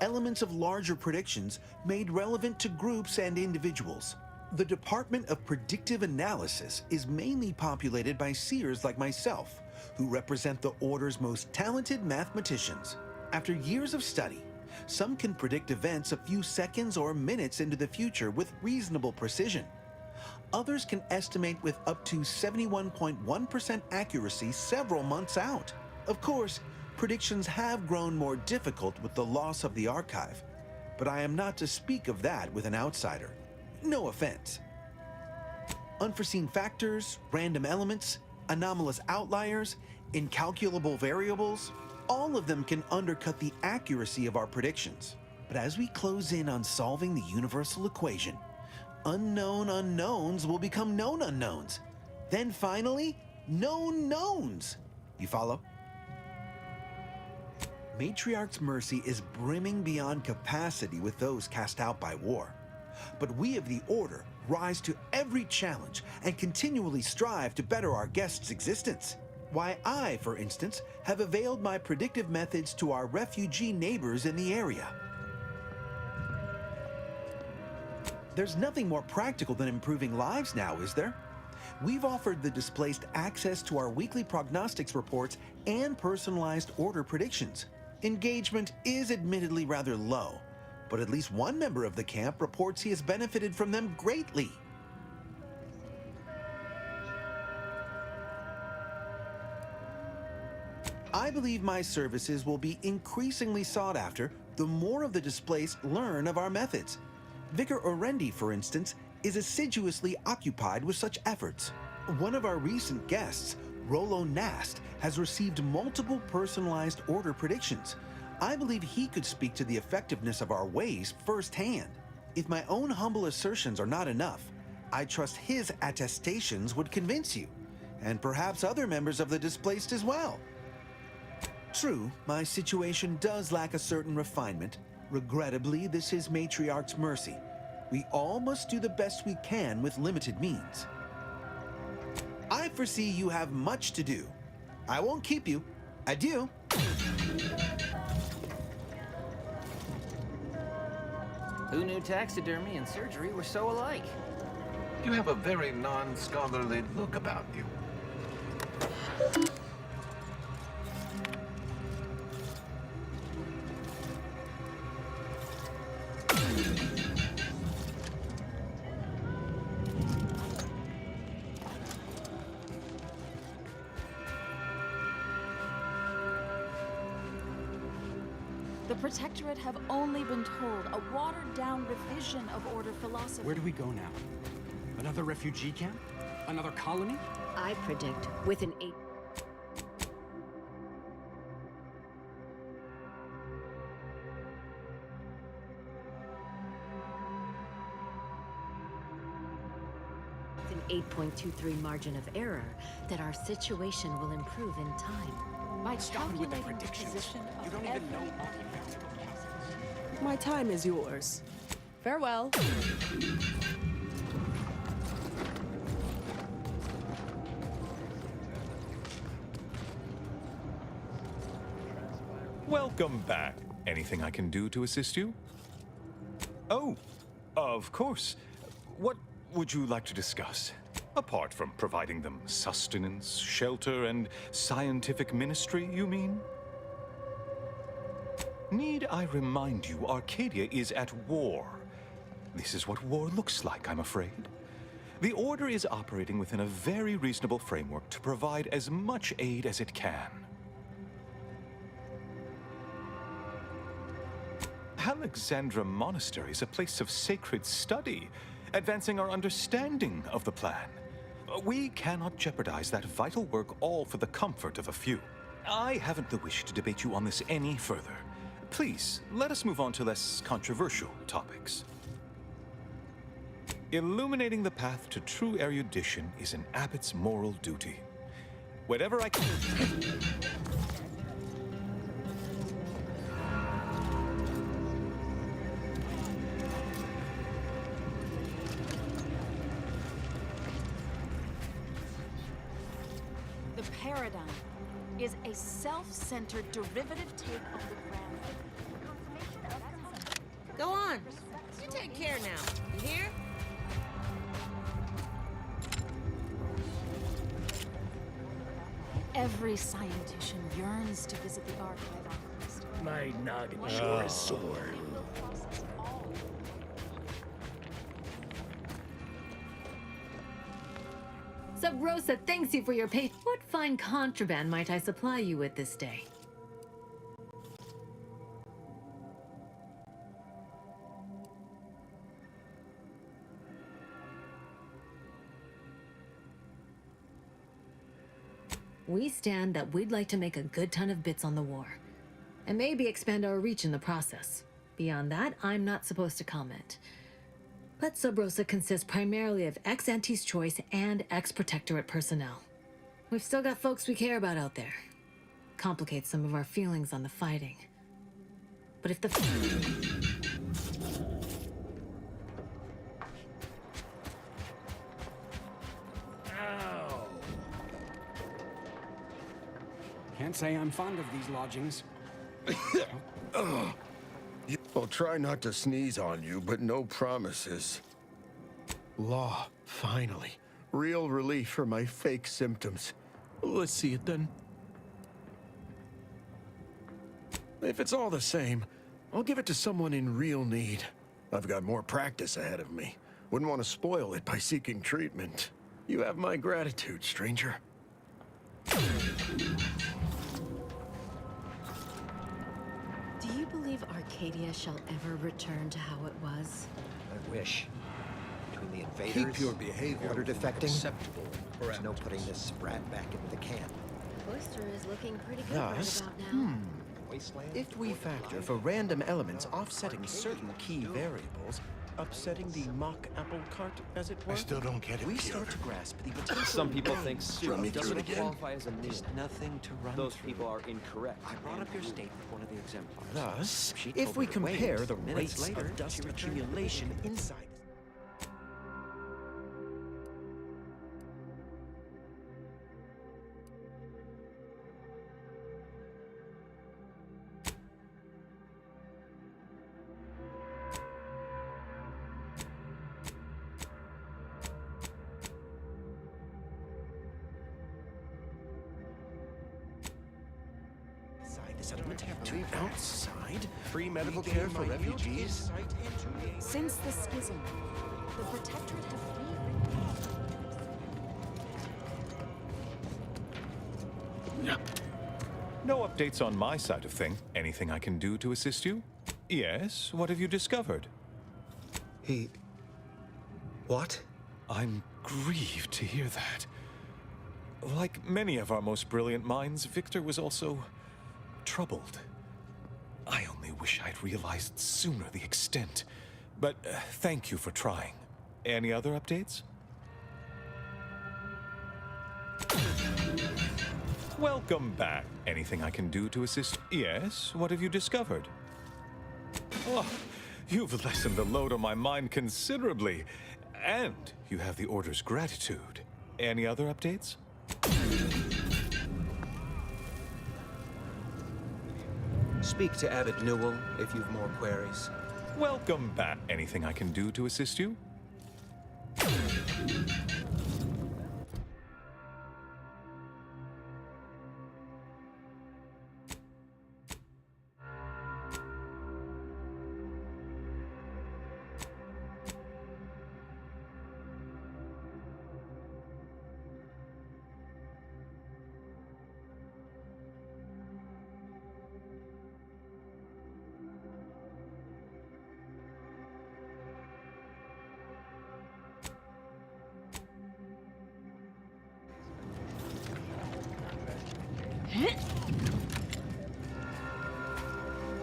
elements of larger predictions made relevant to groups and individuals. The Department of Predictive Analysis is mainly populated by seers like myself, who represent the Order's most talented mathematicians. After years of study, some can predict events a few seconds or minutes into the future with reasonable precision. Others can estimate with up to 71.1% accuracy several months out. Of course, predictions have grown more difficult with the loss of the archive, but I am not to speak of that with an outsider. No offense. Unforeseen factors, random elements, anomalous outliers, incalculable variables, all of them can undercut the accuracy of our predictions. But as we close in on solving the universal equation, unknown unknowns will become known unknowns. Then finally, known knowns. You follow? Matriarch's Mercy is brimming beyond capacity with those cast out by war. But we of the Order rise to every challenge and continually strive to better our guests' existence. Why, I, for instance, have availed my predictive methods to our refugee neighbors in the area. There's nothing more practical than improving lives now, is there? We've offered the displaced access to our weekly prognostics reports and personalized order predictions. Engagement is admittedly rather low, but at least one member of the camp reports he has benefited from them greatly. I believe my services will be increasingly sought after the more of the displaced learn of our methods. Vicar Orendi, for instance, is assiduously occupied with such efforts. One of our recent guests, Rollo Nast, has received multiple personalized order predictions. I believe he could speak to the effectiveness of our ways firsthand. If my own humble assertions are not enough, I trust his attestations would convince you, and perhaps other members of the displaced as well. True, my situation does lack a certain refinement. Regrettably, this is Matriarch's Mercy. We all must do the best we can with limited means. I foresee you have much to do. I won't keep you. Adieu. Who knew taxidermy and surgery were so alike? You have a very non-scholarly look about you. The Protectorate have only been told a watered-down revision of Order philosophy. Where do we go now? Another refugee camp? Another colony? I predict with an 8. With an 8.23 margin of error, that our situation will improve in time. By Stop with the calculating the predictions. position of You don't even every know. My time is yours. Farewell. Welcome back. Anything I can do to assist you? Oh, of course. What would you like to discuss? Apart from providing them sustenance, shelter, and scientific ministry, you mean? Need I remind you, Arcadia is at war. This is what war looks like, I'm afraid. The Order is operating within a very reasonable framework to provide as much aid as it can. Alexandra Monastery is a place of sacred study, advancing our understanding of the plan. We cannot jeopardize that vital work all for the comfort of a few. I haven't the wish to debate you on this any further. Please, let us move on to less controversial topics. Illuminating the path to true erudition is an abbot's moral duty. Whatever I can... The paradigm is a self-centered derivative take on the grand. Go on. You take care now. You hear? Every scientician yearns to visit the archive on Quest. My noggin sure is sore. Sub Rosa thanks you for your patience. What fine contraband might I supply you with this day? We stand that we'd like to make a good ton of bits on the war, and maybe expand our reach in the process. Beyond that, I'm not supposed to comment. But Sub Rosa consists primarily of ex-Ante's Choice and ex-Protectorate personnel. We've still got folks we care about out there. Complicates some of our feelings on the fighting. But if the... Can't say I'm fond of these lodgings. I'll try not to sneeze on you, but no promises. Law, finally. Real relief for my fake symptoms. Let's see it then. If it's all the same, I'll give it to someone in real need. I've got more practice ahead of me. Wouldn't want to spoil it by seeking treatment. You have my gratitude, stranger. Do you believe Arcadia shall ever return to how it was? I wish. Between the invaders, Keep your behavior order defecting, acceptable. there's no putting this sprat back into the can. Oyster is looking pretty good Thus, right about now. Wasteland. If we factor for random elements offsetting certain key variables, upsetting the mock apple cart, as it were, I still don't get it, we Piotr. start to grasp the potential. Some people think Run me soup through doesn't it again. qualify as a meal. There's nothing to run Those through. people are incorrect. I brought up your state with one of the exemplars. Thus, She if told we me to wait. compare the Minutes rates later, of dust she returned with accumulation the inside... the settlement to outside. Free medical care for refugees? Since the schism, the Protectorate have freed No updates on my side of thing. Anything I can do to assist you? Yes, what have you discovered? What? I'm grieved to hear that. Like many of our most brilliant minds, Victor was also troubled. I only wish I'd realized sooner the extent. But thank you for trying. Any other updates? Welcome back. Anything I can do to assist? Yes, what have you discovered? Oh, you've lessened the load on my mind considerably. And you have the Order's gratitude. Any other updates? Speak to Abbot Newell if you've more queries. Welcome back. Anything I can do to assist you?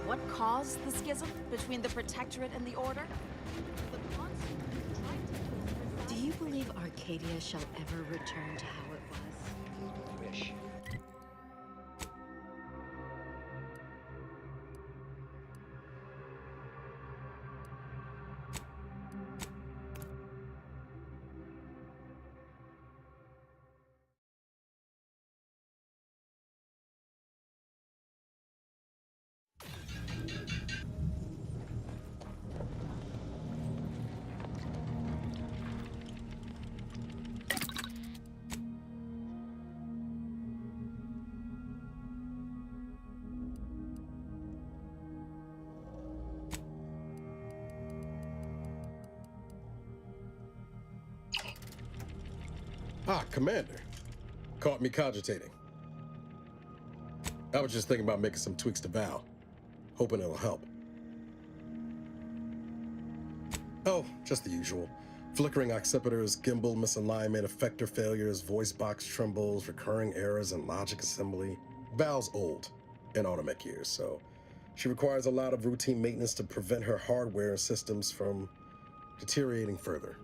What caused the schism between the Protectorate and the Order? Do you believe Arcadia shall ever return to how it was? Wish. Ah, Commander. Caught me cogitating. I was just thinking about making some tweaks to Val. Hoping it'll help. Oh, just the usual. Flickering occipiters, gimbal misalignment, effector failures, voice box trembles, recurring errors in logic assembly. Val's old in automech years, so she requires a lot of routine maintenance to prevent her hardware and systems from deteriorating further.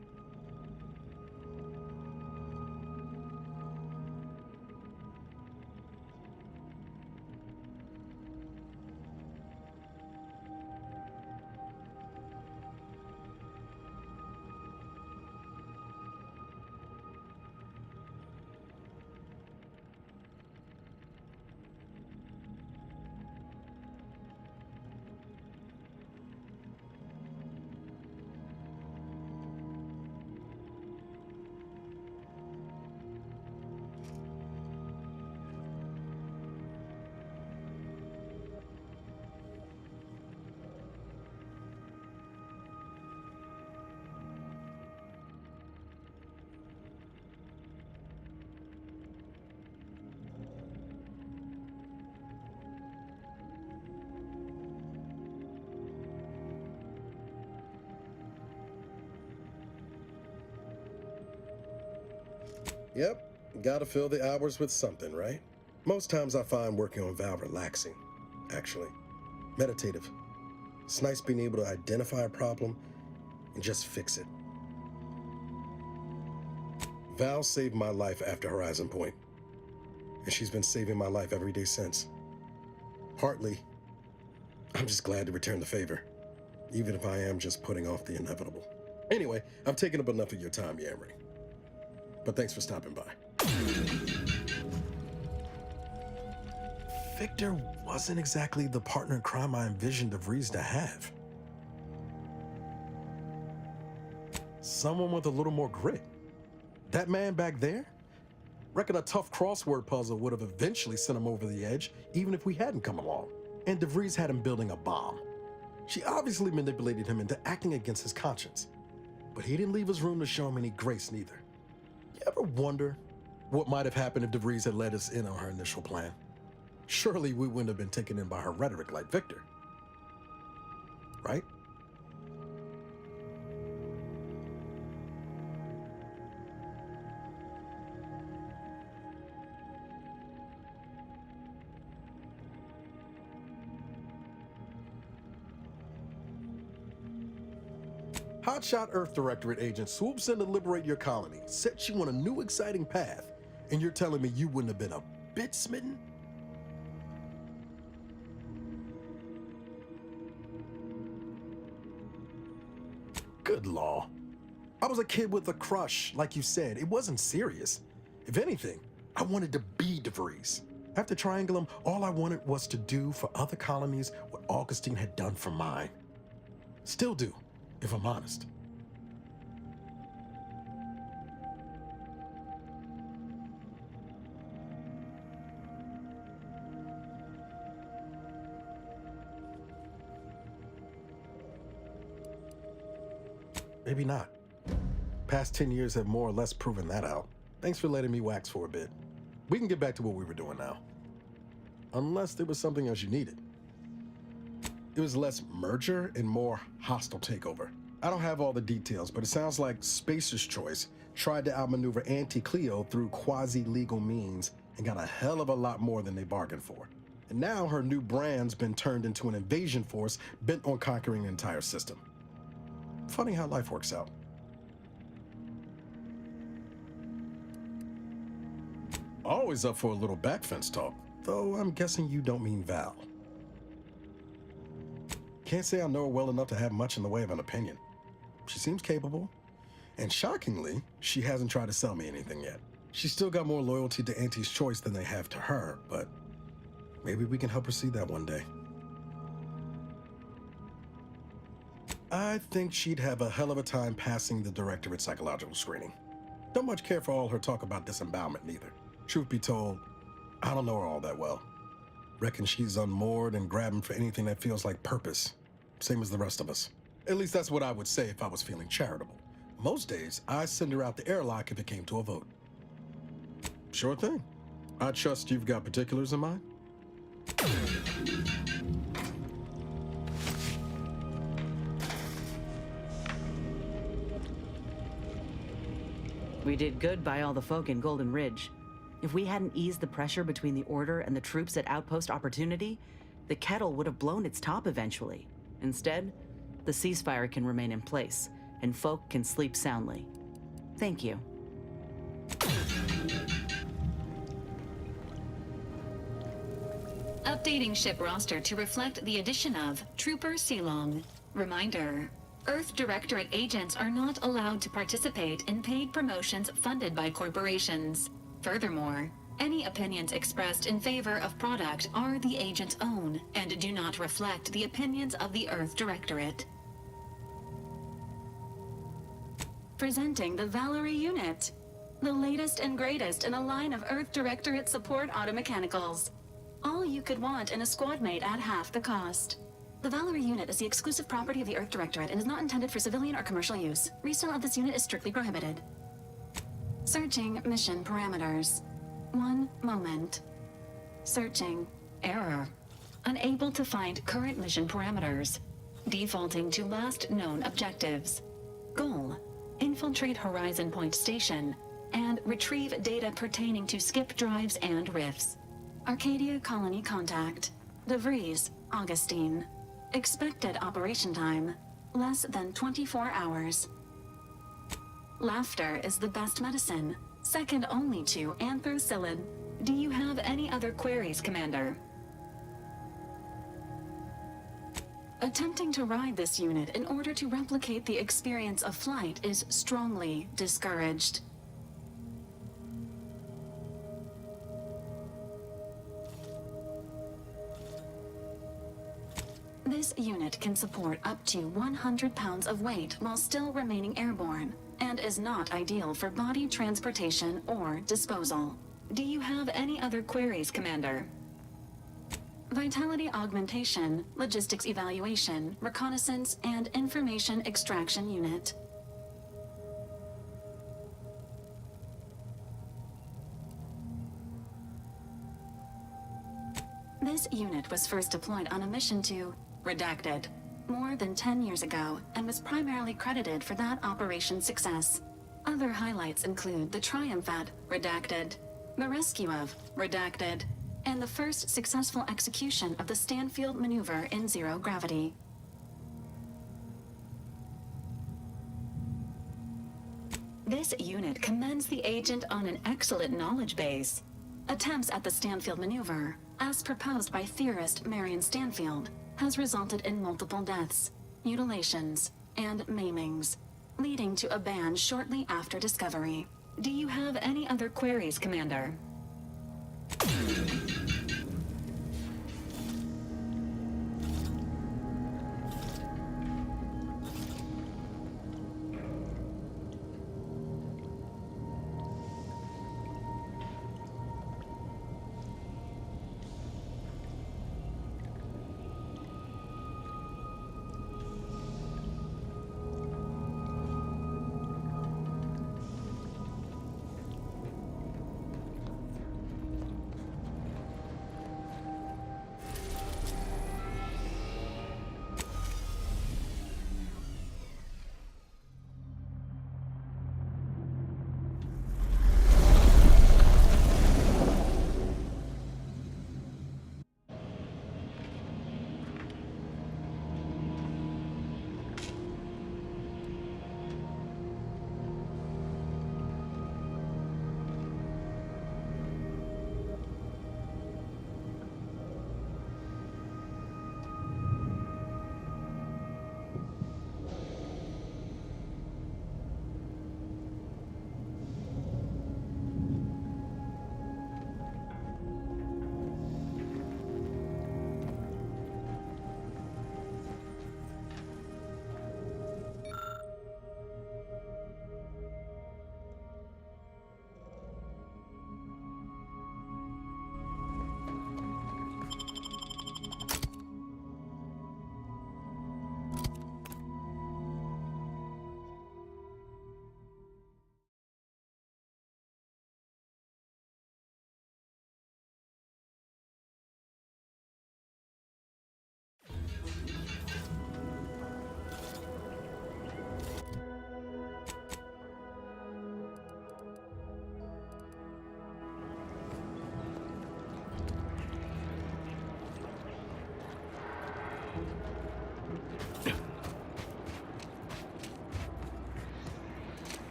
Yep, gotta fill the hours with something, right? Most times I find working on Val relaxing, actually. Meditative. It's nice being able to identify a problem and just fix it. Val saved my life after Horizon Point, and she's been saving my life every day since. Partly, I'm just glad to return the favor, even if I am just putting off the inevitable. Anyway, I've taken up enough of your time yammering. But thanks for stopping by. Victor wasn't exactly the partner in crime I envisioned DeVries to have. Someone with a little more grit. That man back there? Reckon a tough crossword puzzle would have eventually sent him over the edge, even if we hadn't come along. And DeVries had him building a bomb. She obviously manipulated him into acting against his conscience. But he didn't leave us room to show him any grace neither. You ever wonder what might have happened if DeVries had let us in on her initial plan? Surely we wouldn't have been taken in by her rhetoric like Victor. Right? Hotshot Earth Directorate agent swoops in to liberate your colony, sets you on a new exciting path, and you're telling me you wouldn't have been a bit smitten? Good law. I was a kid with a crush, like you said. It wasn't serious. If anything, I wanted to be DeVries. After Triangulum, all I wanted was to do for other colonies what Augustine had done for mine. Still do, if I'm honest. Maybe not. Past 10 years have more or less proven that out. Thanks for letting me wax for a bit. We can get back to what we were doing now. Unless there was something else you needed. It was less merger and more hostile takeover. I don't have all the details, but it sounds like Spacer's Choice tried to outmaneuver Anti-Cleo through quasi-legal means and got a hell of a lot more than they bargained for. And now her new brand's been turned into an invasion force bent on conquering the entire system. Funny how life works out. Always up for a little backfence talk, though I'm guessing you don't mean Val. Can't say I know her well enough to have much in the way of an opinion. She seems capable, and shockingly, she hasn't tried to sell me anything yet. She's still got more loyalty to Auntie's Choice than they have to her, but maybe we can help her see that one day. I think she'd have a hell of a time passing the Directorate psychological screening. Don't much care for all her talk about disembowelment neither. Truth be told, I don't know her all that well. Reckon she's unmoored and grabbing for anything that feels like purpose. Same as the rest of us. At least that's what I would say if I was feeling charitable. Most days, I'd send her out the airlock if it came to a vote. Sure thing. I trust you've got particulars in mind? We did good by all the folk in Golden Ridge. If we hadn't eased the pressure between the Order and the troops at Outpost Opportunity, the kettle would have blown its top eventually. Instead, the ceasefire can remain in place, and folk can sleep soundly. Thank you. Updating ship roster to reflect the addition of Trooper Silong. Reminder: Earth Directorate agents are not allowed to participate in paid promotions funded by corporations. Furthermore, any opinions expressed in favor of product are the agent's own and do not reflect the opinions of the Earth Directorate. Presenting the Valerie unit, the latest and greatest in a line of Earth Directorate support automechanicals. All you could want in a squad mate at half the cost. The Valerie unit is the exclusive property of the Earth Directorate and is not intended for civilian or commercial use. Resale of this unit is strictly prohibited. Searching mission parameters. 1 moment. Searching. Error. Unable to find current mission parameters. Defaulting to last known objectives. Goal: infiltrate Horizon Point Station and retrieve data pertaining to skip drives and rifts. Arcadia Colony contact. DeVries, Augustine. Expected operation time: less than 24 hours. Laughter is the best medicine, second only to anthracillin. Do you have any other queries, Commander? Attempting to ride this unit in order to replicate the experience of flight is strongly discouraged. This unit can support up to 100 pounds of weight while still remaining airborne, and is not ideal for body transportation or disposal. Do you have any other queries, Commander? Vitality augmentation, logistics evaluation, reconnaissance, and information extraction unit. This unit was first deployed on a mission to Redacted more than 10 years ago and was primarily credited for that operation's success. Other highlights include the triumph at Redacted, the rescue of Redacted, and the first successful execution of the Stanfield maneuver in zero gravity. This unit commends the agent on an excellent knowledge base. Attempts at the Stanfield maneuver, as proposed by theorist Marion Stanfield, has resulted in multiple deaths, mutilations, and maimings, leading to a ban shortly after discovery. Do you have any other queries, Commander?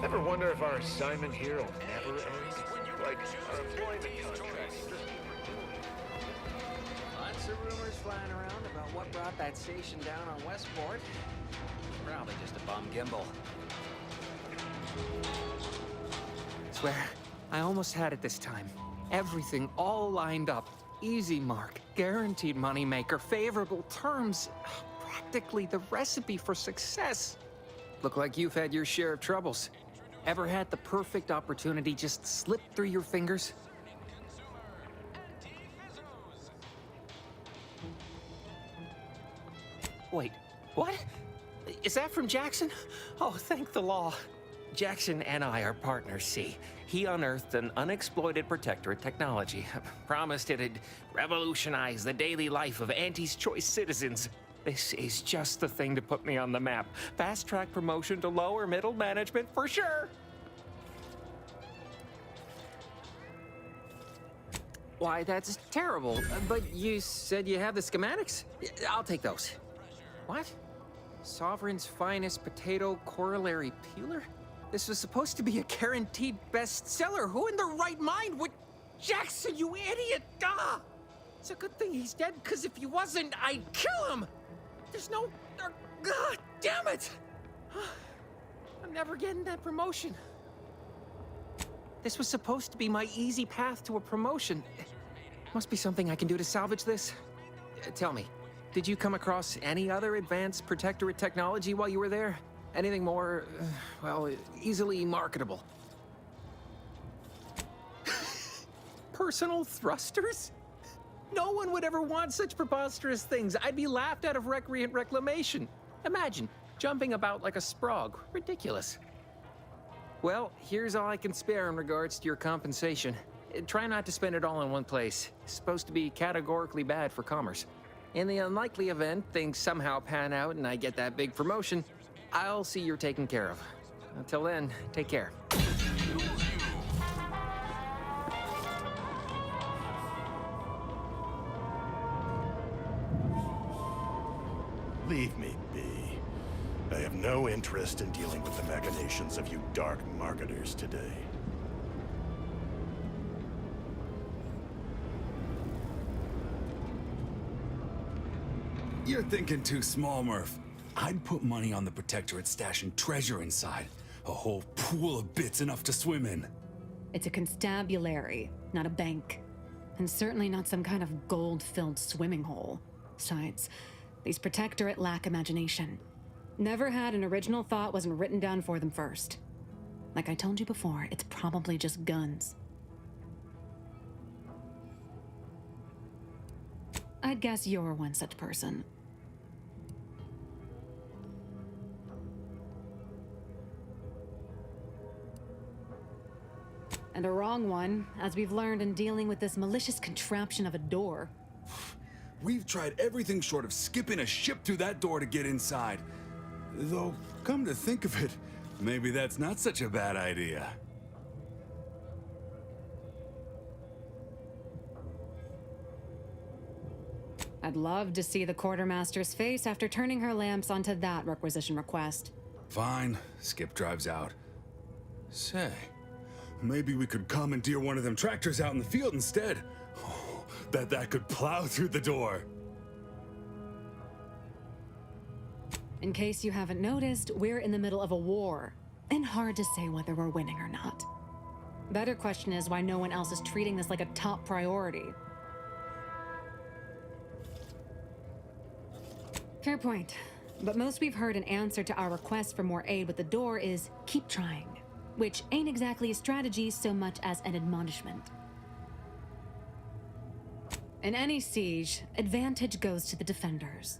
Ever wonder if our assignment here will never end? Like, our employment contract. Lots of rumors flying around about what brought that station down on Westport. Probably just a bum gimbal. Swear, I almost had it this time. Everything all lined up. Easy mark, guaranteed moneymaker, favorable terms. Practically the recipe for success. Look like you've had your share of troubles. Ever had the perfect opportunity just slip through your fingers? Wait, what? Is that from Jackson? Oh, thank the law. Jackson and I are partners, see. He unearthed an unexploited protectorate technology. Promised it'd revolutionize the daily life of Auntie's choice citizens. This is just the thing to put me on the map. Fast-track promotion to lower middle management for sure. Why, that's terrible. But you said you have the schematics? I'll take those. What? Sovereign's finest potato corollary peeler? This was supposed to be a guaranteed bestseller. Who in their right mind would... Jackson, you idiot! Ah! It's a good thing he's dead, because if he wasn't, I'd kill him! There's no... God damn it! I'm never getting that promotion. This was supposed to be my easy path to a promotion. Must be something I can do to salvage this. Tell me, did you come across any other advanced protectorate technology while you were there? Anything more, well, easily marketable? Personal thrusters? No one would ever want such preposterous things. I'd be laughed out of recreant reclamation. Imagine, jumping about like a sprog. Ridiculous. Well, here's all I can spare in regards to your compensation. Try not to spend it all in one place. It's supposed to be categorically bad for commerce. In the unlikely event things somehow pan out and I get that big promotion, I'll see you're taken care of. Until then, take care. Leave me be. I have no interest in dealing with the machinations of you dark marketers today. You're thinking too small, Murph. I'd put money on the Protectorate stashing treasure inside. A whole pool of bits enough to swim in. It's a constabulary, not a bank. And certainly not some kind of gold-filled swimming hole. Besides, these Protectorate lack imagination. Never had an original thought wasn't written down for them first. Like I told you before, it's probably just guns. I'd guess you're one such person. And a wrong one, as we've learned in dealing with this malicious contraption of a door. We've tried everything short of skipping a ship through that door to get inside. Though, come to think of it, maybe that's not such a bad idea. I'd love to see the quartermaster's face after turning her lamps onto that requisition request. Fine, Skip drives out. Say, maybe we could commandeer one of them tractors out in the field instead. Oh, bet that could plow through the door. In case you haven't noticed, we're in the middle of a war, and hard to say whether we're winning or not. Better question is why no one else is treating this like a top priority. Fair point. But most we've heard in answer to our request for more aid with the door is keep trying, which ain't exactly a strategy so much as an admonishment. In any siege, advantage goes to the defenders.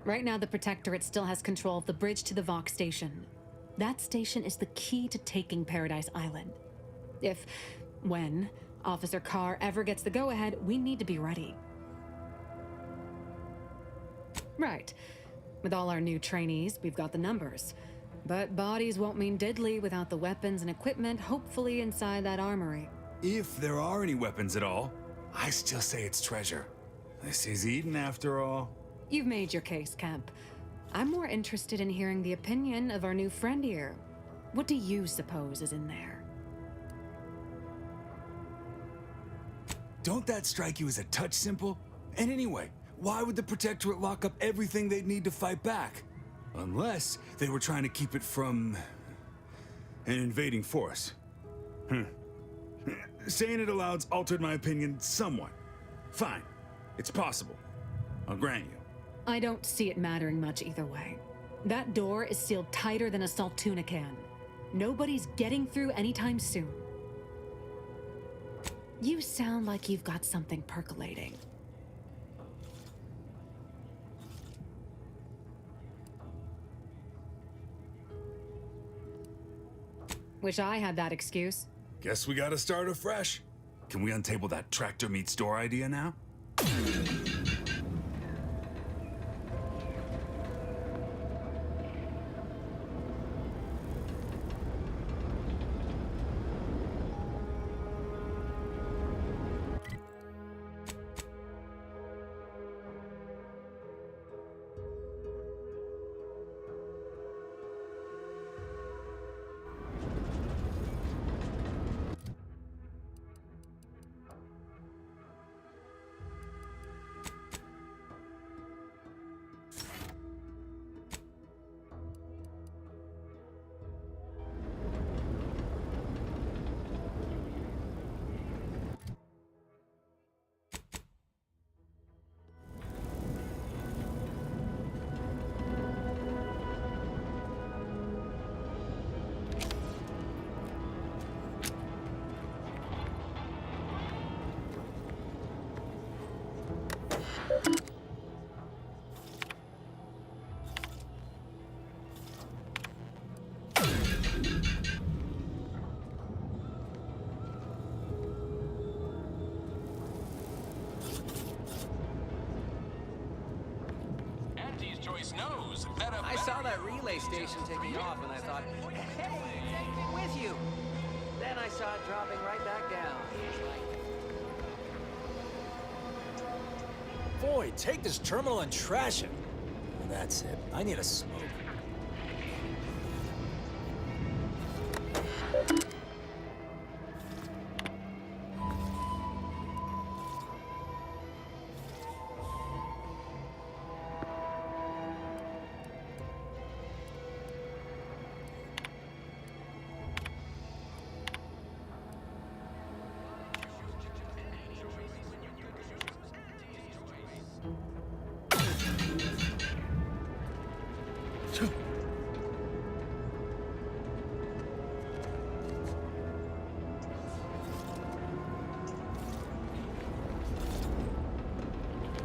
Right now, the Protectorate still has control of the bridge to the Vox station. That station is the key to taking Paradise Island. When Officer Carr ever gets the go-ahead, we need to be ready. Right. With all our new trainees, we've got the numbers. But bodies won't mean diddly without the weapons and equipment hopefully inside that armory. If there are any weapons at all, I still say it's treasure. This is Eden after all. You've made your case, Kemp. I'm more interested in hearing the opinion of our new friend here. What do you suppose is in there? Don't that strike you as a touch simple? And anyway, why would the Protectorate lock up everything they'd need to fight back? Unless they were trying to keep it from an invading force. Saying it aloud's altered my opinion somewhat. Fine, it's possible. I'll grant you. I don't see it mattering much either way. That door is sealed tighter than a salt tuna can. Nobody's getting through anytime soon. You sound like you've got something percolating. Wish I had that excuse. Guess we gotta start afresh. Can we untable that tractor meets door idea now? I saw that relay station taking off and I thought, hey, take me with you. Then I saw it dropping right back down. Boy, take this terminal and trash it. That's it. I need a smoke.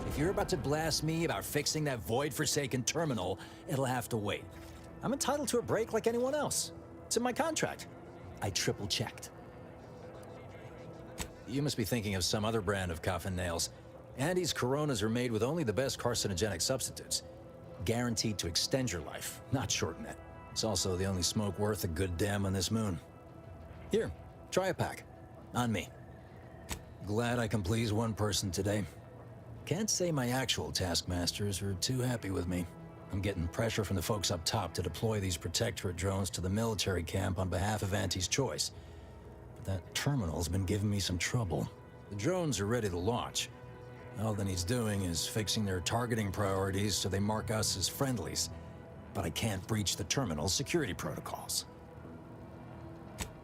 If you're about to blast me about fixing that void-forsaken terminal, it'll have to wait. I'm entitled to a break like anyone else. It's in my contract. I triple-checked. You must be thinking of some other brand of coffin nails. Andy's Coronas are made with only the best carcinogenic substitutes. Guaranteed to extend your life, not shorten it. It's also the only smoke worth a good damn on this moon. Here, try a pack. On me. Glad I can please one person today. Can't say my actual taskmasters are too happy with me. I'm getting pressure from the folks up top to deploy these Protectorate drones to the military camp on behalf of Auntie's Choice. But that terminal's been giving me some trouble. The drones are ready to launch. All that needs doing is fixing their targeting priorities so they mark us as friendlies. But I can't breach the terminal's security protocols.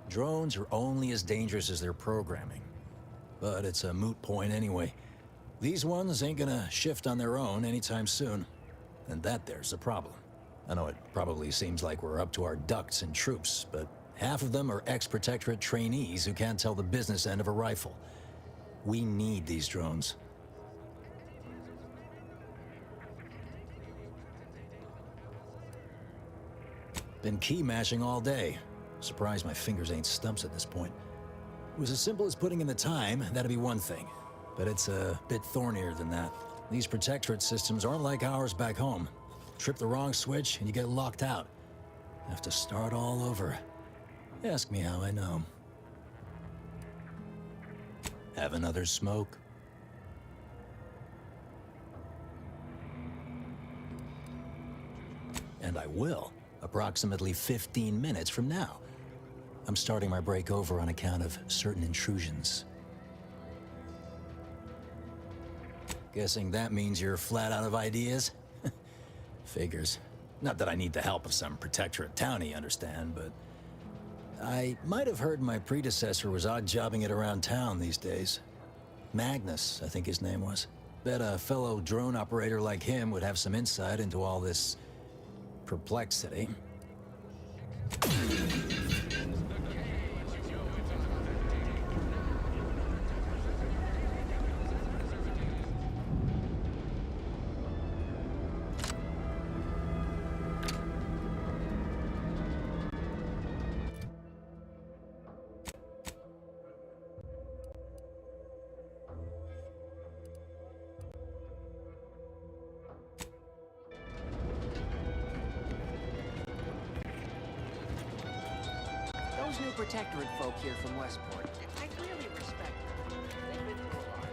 Drones are only as dangerous as their programming. But it's a moot point anyway. These ones ain't gonna shift on their own anytime soon. And that there's the problem. I know it probably seems like we're up to our ducks in troops, but half of them are ex-Protectorate trainees who can't tell the business end of a rifle. We need these drones. Been key mashing all day. Surprised my fingers ain't stumps at this point. It was as simple as putting in the time, that'd be one thing. But it's a bit thornier than that. These Protectorate systems aren't like ours back home. Trip the wrong switch and you get locked out. Have to start all over. Ask me how I know. Have another smoke? And I will, approximately 15 minutes from now. I'm starting my break over on account of certain intrusions. Guessing that means you're flat out of ideas? Figures. Not that I need the help of some Protectorate townie, understand, but I might have heard my predecessor was odd-jobbing it around town these days. Magnus, I think his name was. Bet a fellow drone operator like him would have some insight into all this perplexity. Those new Protectorate folk here from Westport, I really respect them. They've been through a lot.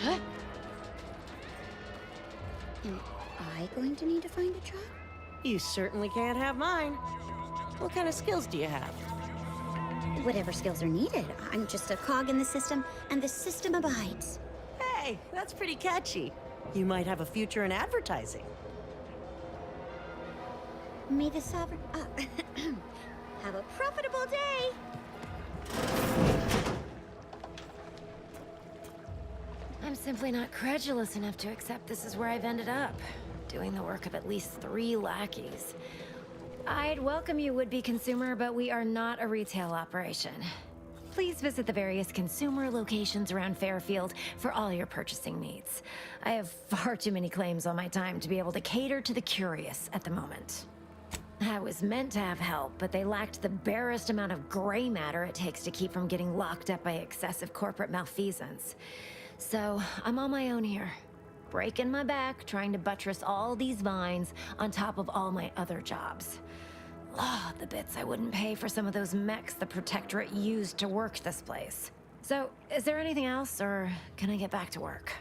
Huh? Am I going to need to find a job? You certainly can't have mine. What kind of skills do you have? Whatever skills are needed. I'm just a cog in the system, and the system abides. Hey, that's pretty catchy. You might have a future in advertising. May the sovereign... have a profitable day! I'm simply not credulous enough to accept this is where I've ended up, doing the work of at least 3 lackeys. I'd welcome you, would-be consumer, but we are not a retail operation. Please visit the various consumer locations around Fairfield for all your purchasing needs. I have far too many claims on my time to be able to cater to the curious at the moment. I was meant to have help, but they lacked the barest amount of gray matter it takes to keep from getting locked up by excessive corporate malfeasance. So, I'm on my own here, breaking my back, trying to buttress all these vines on top of all my other jobs. Oh, the bits I wouldn't pay for some of those mechs the Protectorate used to work this place. So, is there anything else, or can I get back to work?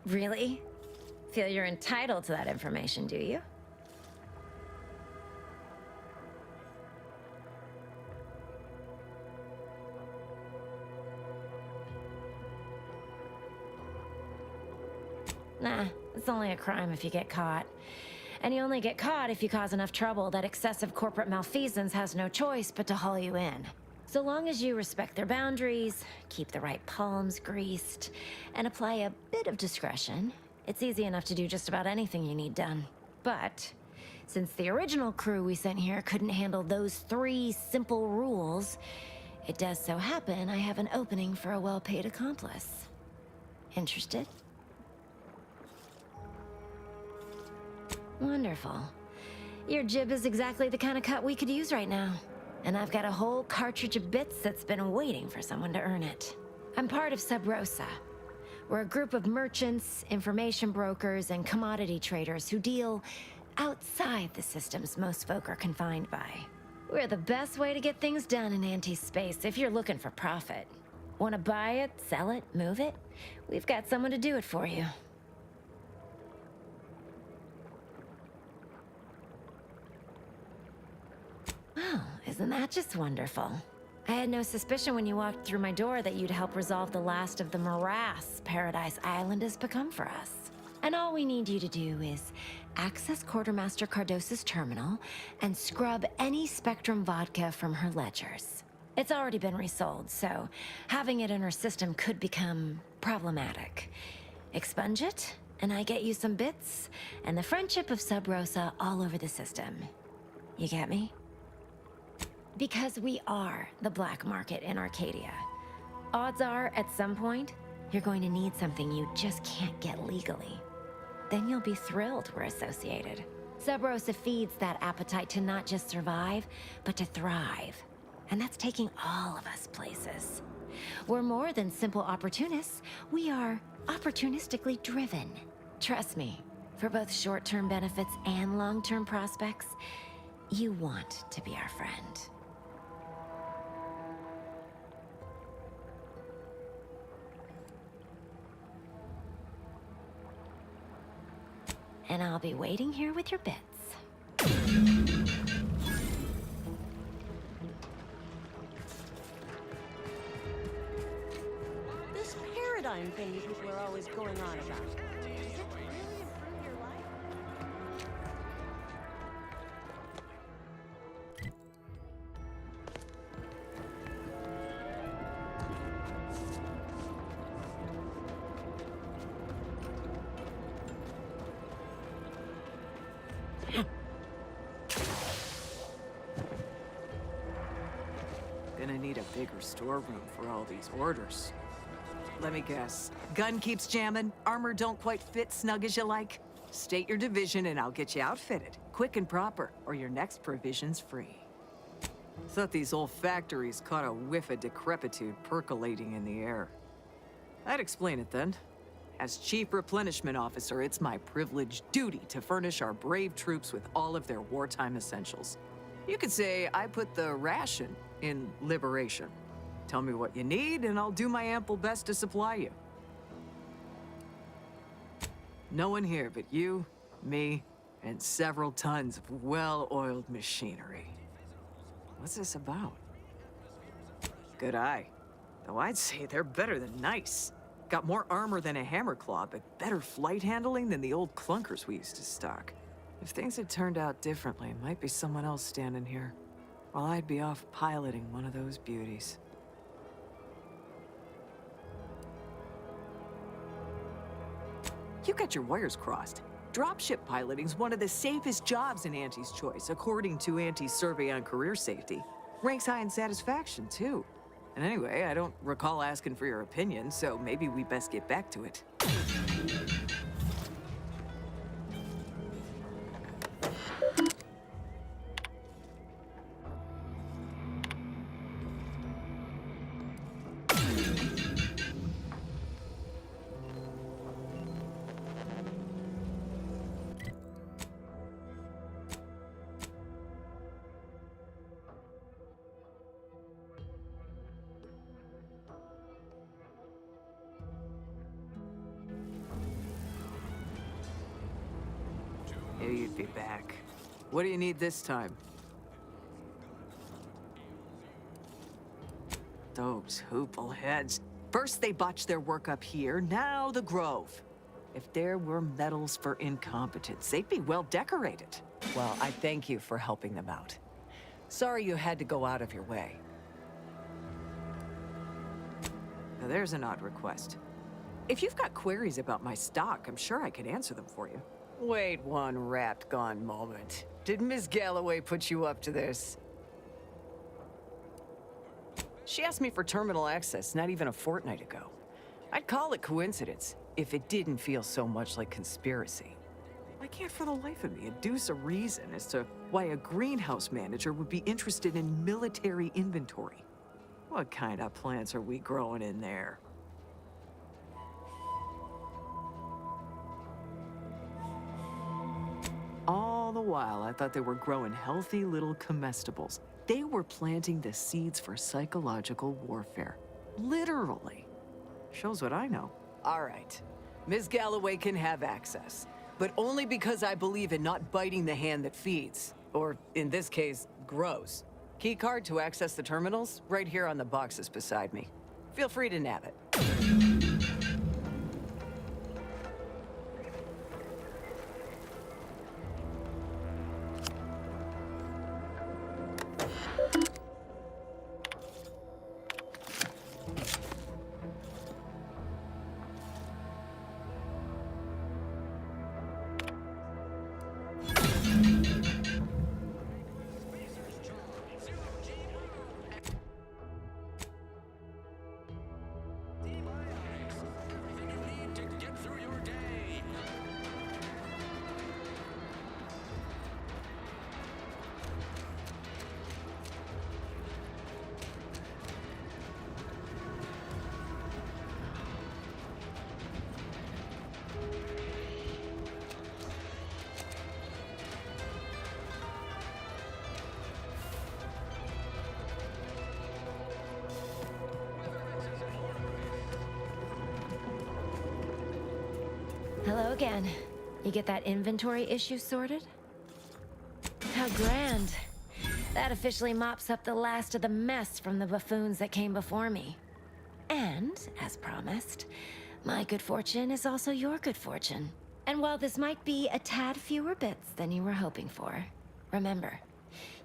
Really? Feel you're entitled to that information, do you? Nah, it's only a crime if you get caught. And you only get caught if you cause enough trouble that excessive corporate malfeasance has no choice but to haul you in. So long as you respect their boundaries, keep the right palms greased, and apply a bit of discretion, it's easy enough to do just about anything you need done. But since the original crew we sent here couldn't handle those 3 simple rules, it does so happen I have an opening for a well-paid accomplice. Interested? Wonderful. Your jib is exactly the kind of cut we could use right now. And I've got a whole cartridge of bits that's been waiting for someone to earn it. I'm part of Sub Rosa. We're a group of merchants, information brokers, and commodity traders who deal outside the systems most folk are confined by. We're the best way to get things done in anti-space if you're looking for profit. Want to buy it, sell it, move it? We've got someone to do it for you. Well, isn't that just wonderful? I had no suspicion when you walked through my door that you'd help resolve the last of the morass Paradise Island has become for us. And all we need you to do is access Quartermaster Cardos's terminal and scrub any Spectrum vodka from her ledgers. It's already been resold, so having it in her system could become problematic. Expunge it, and I get you some bits, and the friendship of Sub Rosa all over the system. You get me? Because we are the black market in Arcadia. Odds are, at some point, you're going to need something you just can't get legally. Then you'll be thrilled we're associated. Sub Rosa feeds that appetite to not just survive, but to thrive. And that's taking all of us places. We're more than simple opportunists. We are opportunistically driven. Trust me, for both short-term benefits and long-term prospects, you want to be our friend. And I'll be waiting here with your bits. This paradigm thing you people are always going on about. Does it really improve your life? Gonna need a bigger storeroom for all these orders. Let me guess. Gun keeps jamming, armor don't quite fit snug as you like. State your division and I'll get you outfitted, quick and proper, or your next provision's free. Thought these old factories caught a whiff of decrepitude percolating in the air. I'd explain it then. As Chief Replenishment Officer, it's my privileged duty to furnish our brave troops with all of their wartime essentials. You could say I put the ration in liberation. Tell me what you need, and I'll do my ample best to supply you. No one here but you, me, and several tons of well-oiled machinery. What's this about? Good eye. Though I'd say they're better than nice. Got more armor than a hammerclaw, but better flight handling than the old clunkers we used to stock. If things had turned out differently, might be someone else standing here, while I'd be off piloting one of those beauties. You got your wires crossed. Dropship piloting's one of the safest jobs in Auntie's Choice, according to Auntie's survey on career safety. Ranks high in satisfaction, too. And anyway, I don't recall asking for your opinion, so maybe we best get back to it. knew you'd be back. What do you need this time? Those hoople heads. First they botched their work up here, now the Grove. If there were medals for incompetence, they'd be well decorated. Well, I thank you for helping them out. Sorry you had to go out of your way. Now there's an odd request. If you've got queries about my stock, I'm sure I could answer them for you. Wait one rapt gone moment. Did Ms. Galloway put you up to this? She asked me for terminal access not even a fortnight ago. I'd call it coincidence if it didn't feel so much like conspiracy. I can't for the life of me adduce a reason as to why a greenhouse manager would be interested in military inventory. What kind of plants are we growing in there? All the while, I thought they were growing healthy little comestibles. They were planting the seeds for psychological warfare. Literally. Shows what I know. All right. Ms. Galloway can have access, but only because I believe in not biting the hand that feeds. Or, in this case, grows. Keycard to access the terminals, right here on the boxes beside me. Feel free to nab it. Hello again. You get that inventory issue sorted? How grand. That officially mops up the last of the mess from the buffoons that came before me. And, as promised, my good fortune is also your good fortune. And while this might be a tad fewer bits than you were hoping for, remember,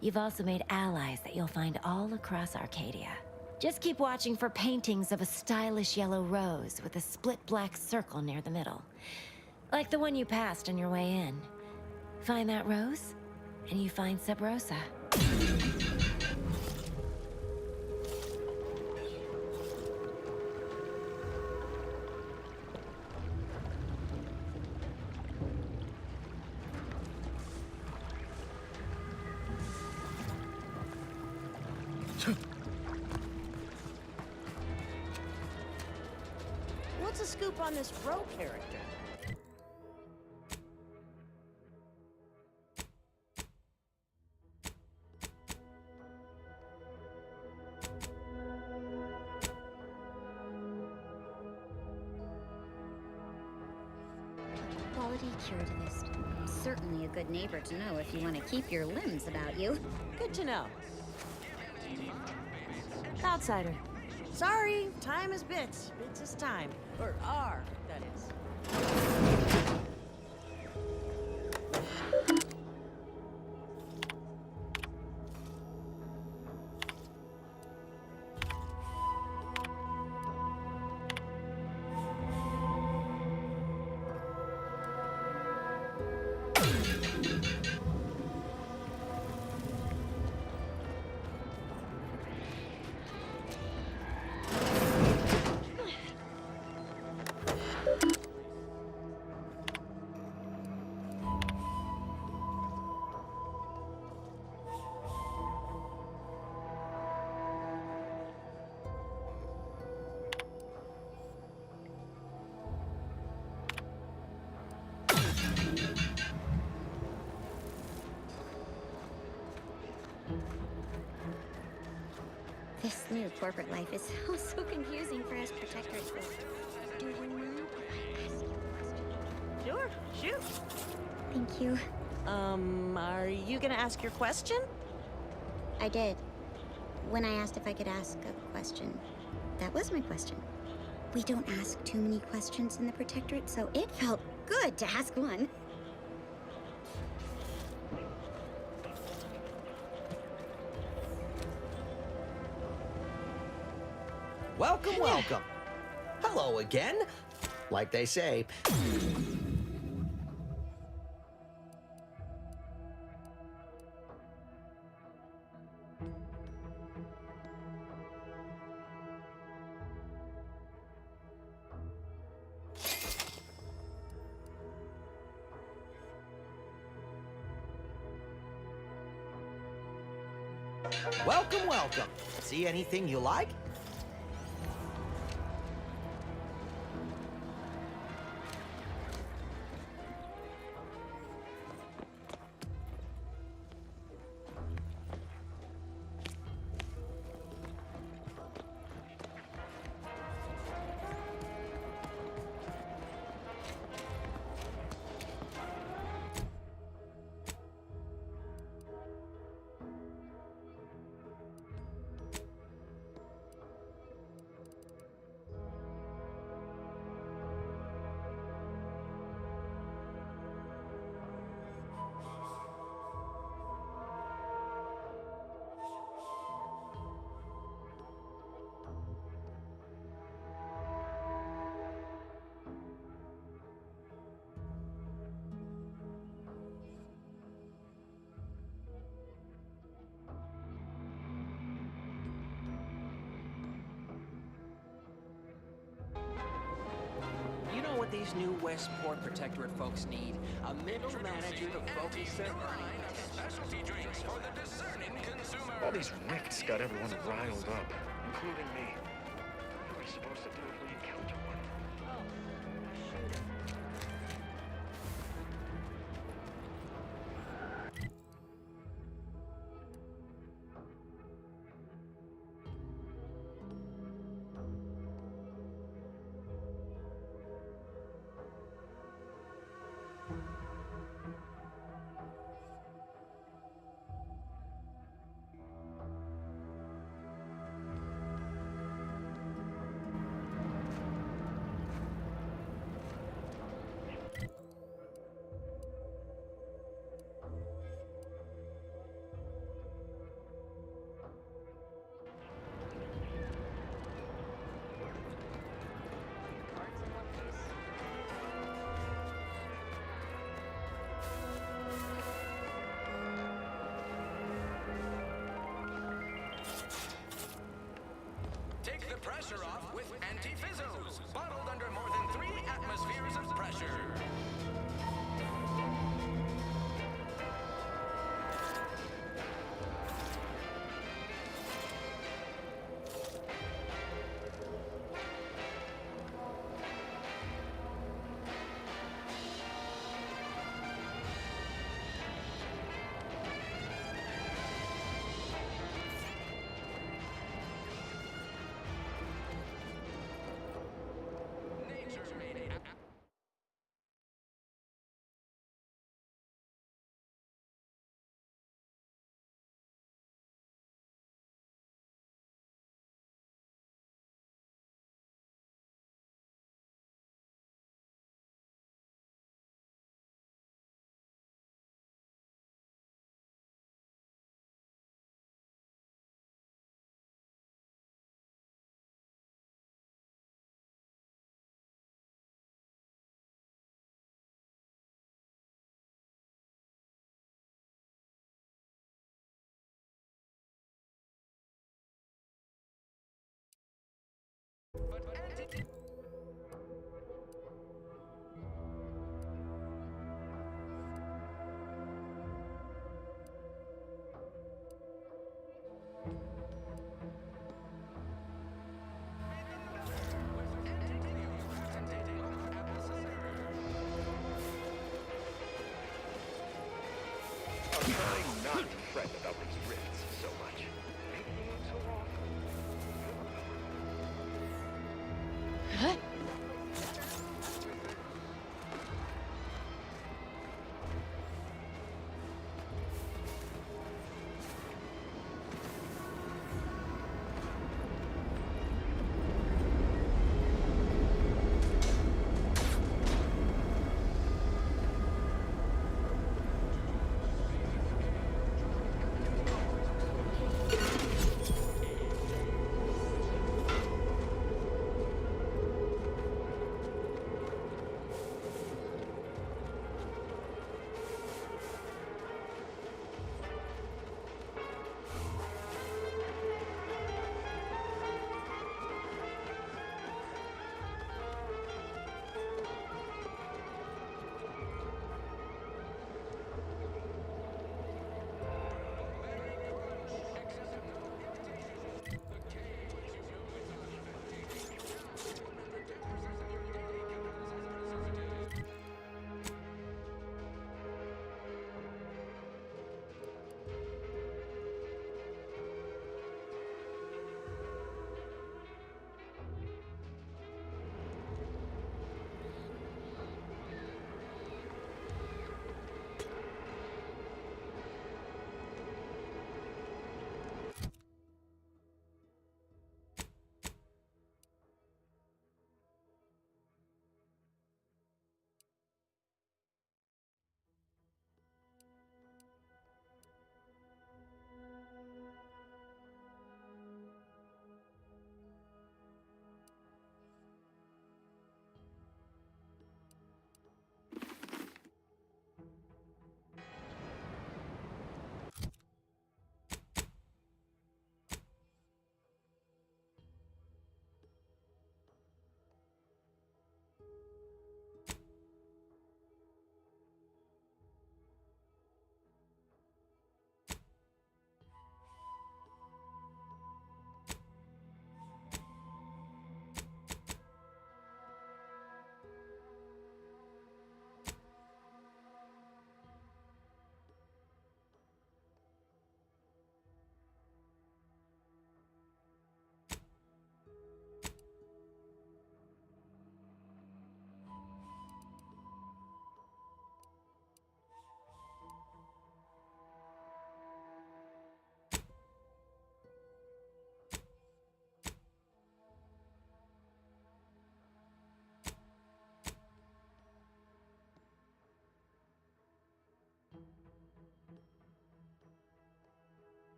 you've also made allies that you'll find all across Arcadia. Just keep watching for paintings of a stylish yellow rose with a split black circle near the middle. Like the one you passed on your way in. Find that rose, and you find Sub Rosa. What's the scoop on this Ro character? Quality curativist. Certainly a good neighbor to know if you want to keep your limbs about you. Good to know. Outsider. Sorry, time is bits. Bits is time. Or are, that is. This new corporate life is so confusing for us protectors. Do you mind if I ask you a question? Sure, shoot. Thank you. Are you gonna ask your question? I did. When I asked if I could ask a question, that was my question. We don't ask too many questions in the Protectorate, so it felt good to ask one. Welcome, welcome. Hello again. Like they say. Welcome, welcome. See anything you like? You know what these new Westport Protectorate folks need? A middle manager to focus their earning Specialty drinks for the discerning consumer. All these wrecks got everyone riled up, including me. We were supposed to do if we encounter one. Take the pressure off with anti-fizzos, bottled under more than 3 atmospheres of pressure.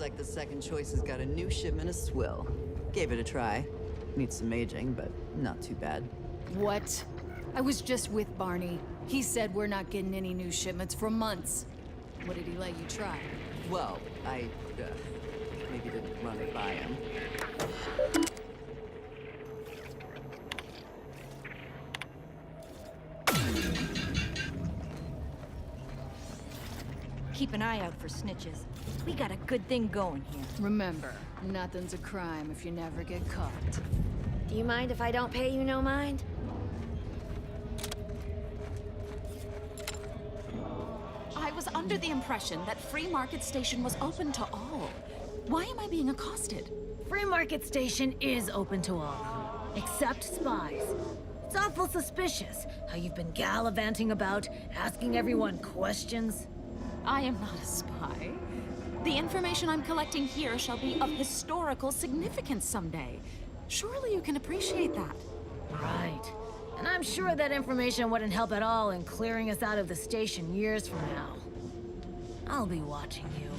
like the second choice has got a new shipment of swill. Gave it a try. Needs some aging, but not too bad. What? I was just with Barney. He said we're not getting any new shipments for months. What did he let you try? Well, I, maybe didn't run it by him. Keep an eye out for snitches. We got a good thing going here. Remember, nothing's a crime if you never get caught. Do you mind if I don't pay you no mind? I was under the impression that Free Market Station was open to all. Why am I being accosted? Free Market Station is open to all, except spies. It's awful suspicious how you've been gallivanting about, asking everyone questions. I am not a spy. The information I'm collecting here shall be of historical significance someday. Surely you can appreciate that. Right. And I'm sure that information wouldn't help at all in clearing us out of the station years from now. I'll be watching you.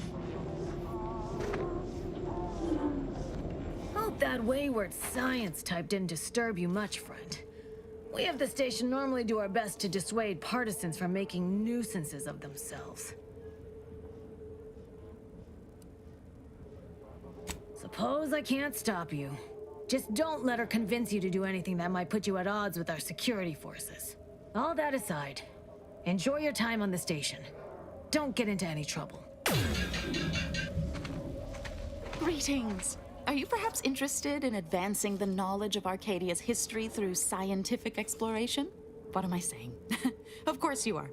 Hope that wayward science type didn't disturb you much, friend. We of the station normally do our best to dissuade partisans from making nuisances of themselves. Suppose I can't stop you. Just don't let her convince you to do anything that might put you at odds with our security forces. All that aside, enjoy your time on the station. Don't get into any trouble. Greetings. Are you perhaps interested in advancing the knowledge of Arcadia's history through scientific exploration? What am I saying? Of course you are.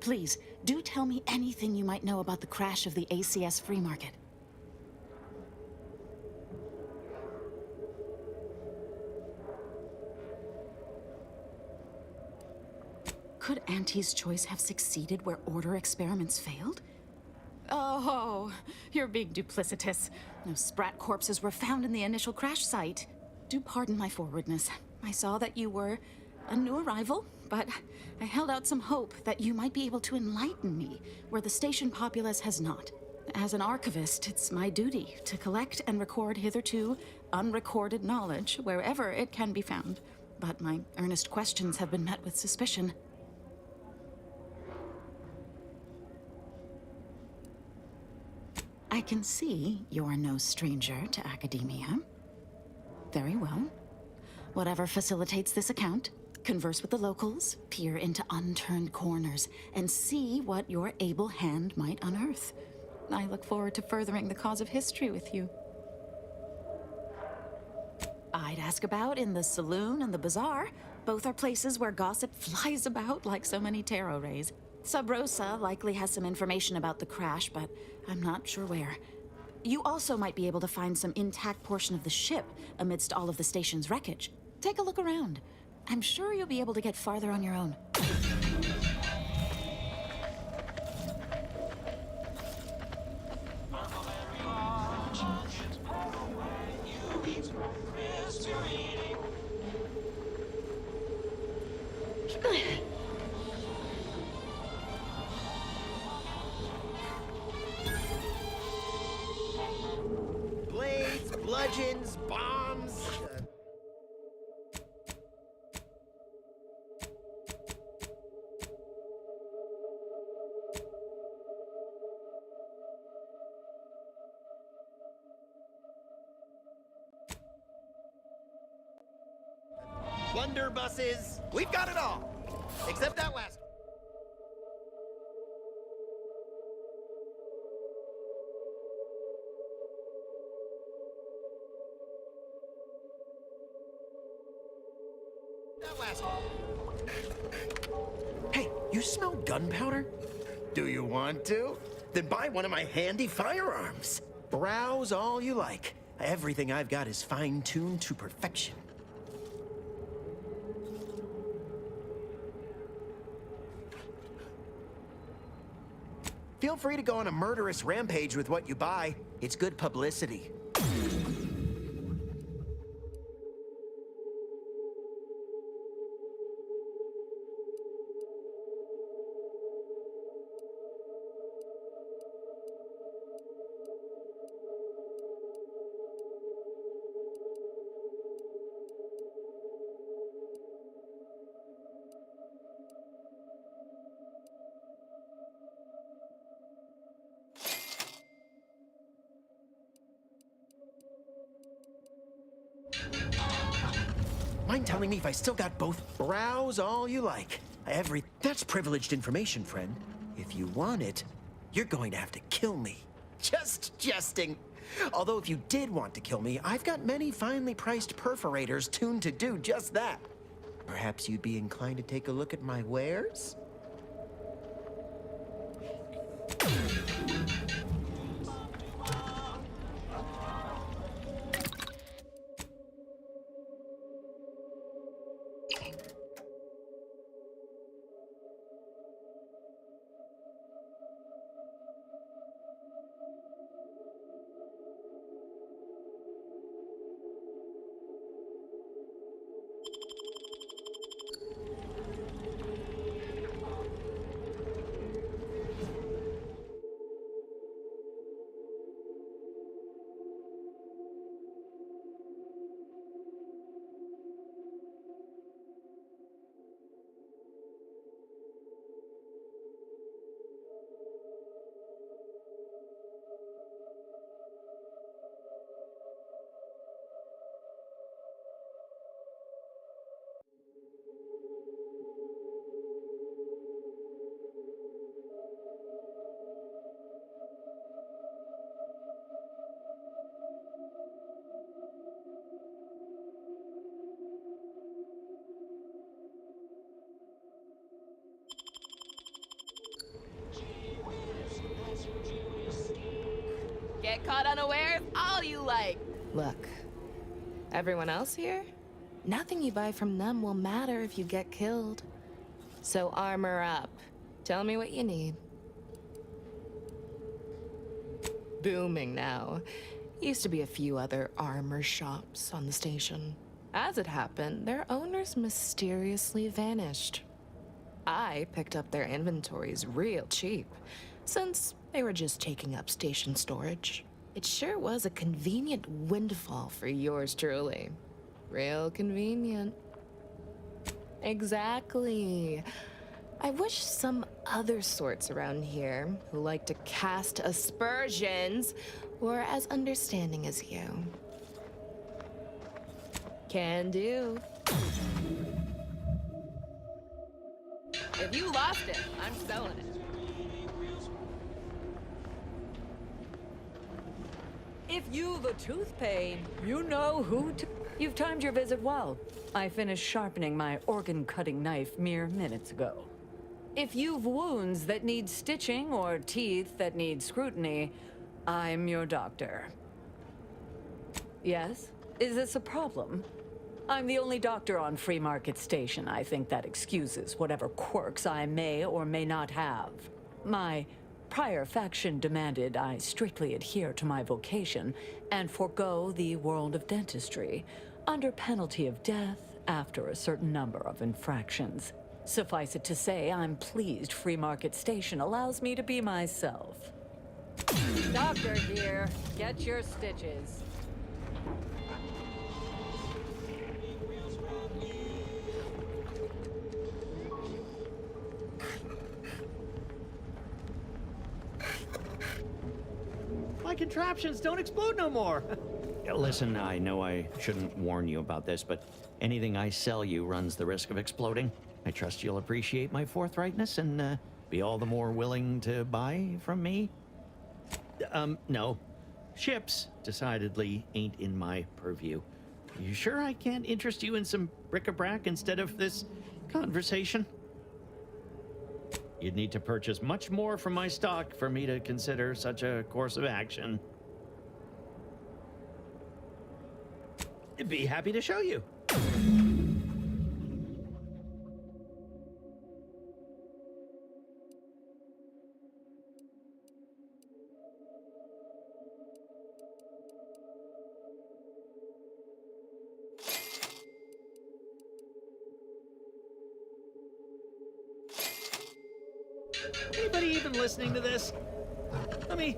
Please, do tell me anything you might know about the crash of the ACS Free Market. Could Auntie's choice have succeeded where order experiments failed? Oh, you're being duplicitous. No sprat corpses were found in the initial crash site. Do pardon my forwardness. I saw that you were a new arrival, but I held out some hope that you might be able to enlighten me where the station populace has not. As an archivist, it's my duty to collect and record hitherto unrecorded knowledge wherever it can be found. But my earnest questions have been met with suspicion. I can see you're no stranger to academia. Very well. Whatever facilitates this account, converse with the locals, peer into unturned corners, and see what your able hand might unearth. I look forward to furthering the cause of history with you. I'd ask about in the saloon and the bazaar. Both are places where gossip flies about like so many tarot rays. Sub Rosa likely has some information about the crash, but I'm not sure where. You also might be able to find some intact portion of the ship amidst all of the station's wreckage. Take a look around. I'm sure you'll be able to get farther on your own. Blades, bludgeons, bombs. Blunderbusses. We've got it all. Except that last. Hey, you smell gunpowder? Do you want to? Then buy one of my handy firearms. Browse all you like. Everything I've got is fine-tuned to perfection. Feel free to go on a murderous rampage with what you buy. It's good publicity. Mind telling me if I still got both? Browse all you like. That's privileged information, friend. If you want it, you're going to have to kill me. Just jesting. Although if you did want to kill me, I've got many finely priced perforators tuned to do just that. Perhaps you'd be inclined to take a look at my wares? Get caught unawares all you like. Look, everyone else here? Nothing you buy from them will matter if you get killed. So armor up. Tell me what you need. Booming now. Used to be a few other armor shops on the station. As it happened, their owners mysteriously vanished. I picked up their inventories real cheap, since they were just taking up station storage. It sure was a convenient windfall for yours truly. Real convenient. Exactly. I wish some other sorts around here who like to cast aspersions were as understanding as you. Can do. If you lost it, I'm selling it. If you've a tooth pain, you know who to... You've timed your visit well. I finished sharpening my organ-cutting knife mere minutes ago. If you've wounds that need stitching or teeth that need scrutiny, I'm your doctor. Yes? Is this a problem? I'm the only doctor on Free Market Station. I think that excuses whatever quirks I may or may not have. My prior faction demanded I strictly adhere to my vocation and forego the world of dentistry, under penalty of death after a certain number of infractions. Suffice it to say, I'm pleased Free Market Station allows me to be myself. Doctor here, get your stitches. My contraptions don't explode no more. Listen, I know I shouldn't warn you about this, but anything I sell you runs the risk of exploding. I trust you'll appreciate my forthrightness and be all the more willing to buy from me. No. Ships decidedly ain't in my purview. You sure I can't interest you in some bric-a-brac instead of this conversation? You'd need to purchase much more from my stock for me to consider such a course of action. I'd be happy to show you. Anybody even listening to this? I mean,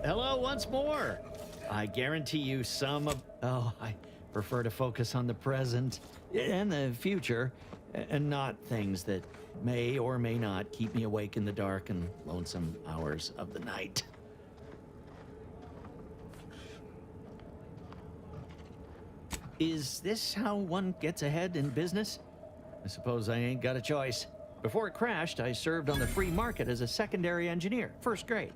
hello once more. I guarantee you some of... Oh, I prefer to focus on the present and the future, and not things that may or may not keep me awake in the dark and lonesome hours of the night. Is this how one gets ahead in business? I suppose I ain't got a choice. Before it crashed, I served on the free market as a secondary engineer, first grade.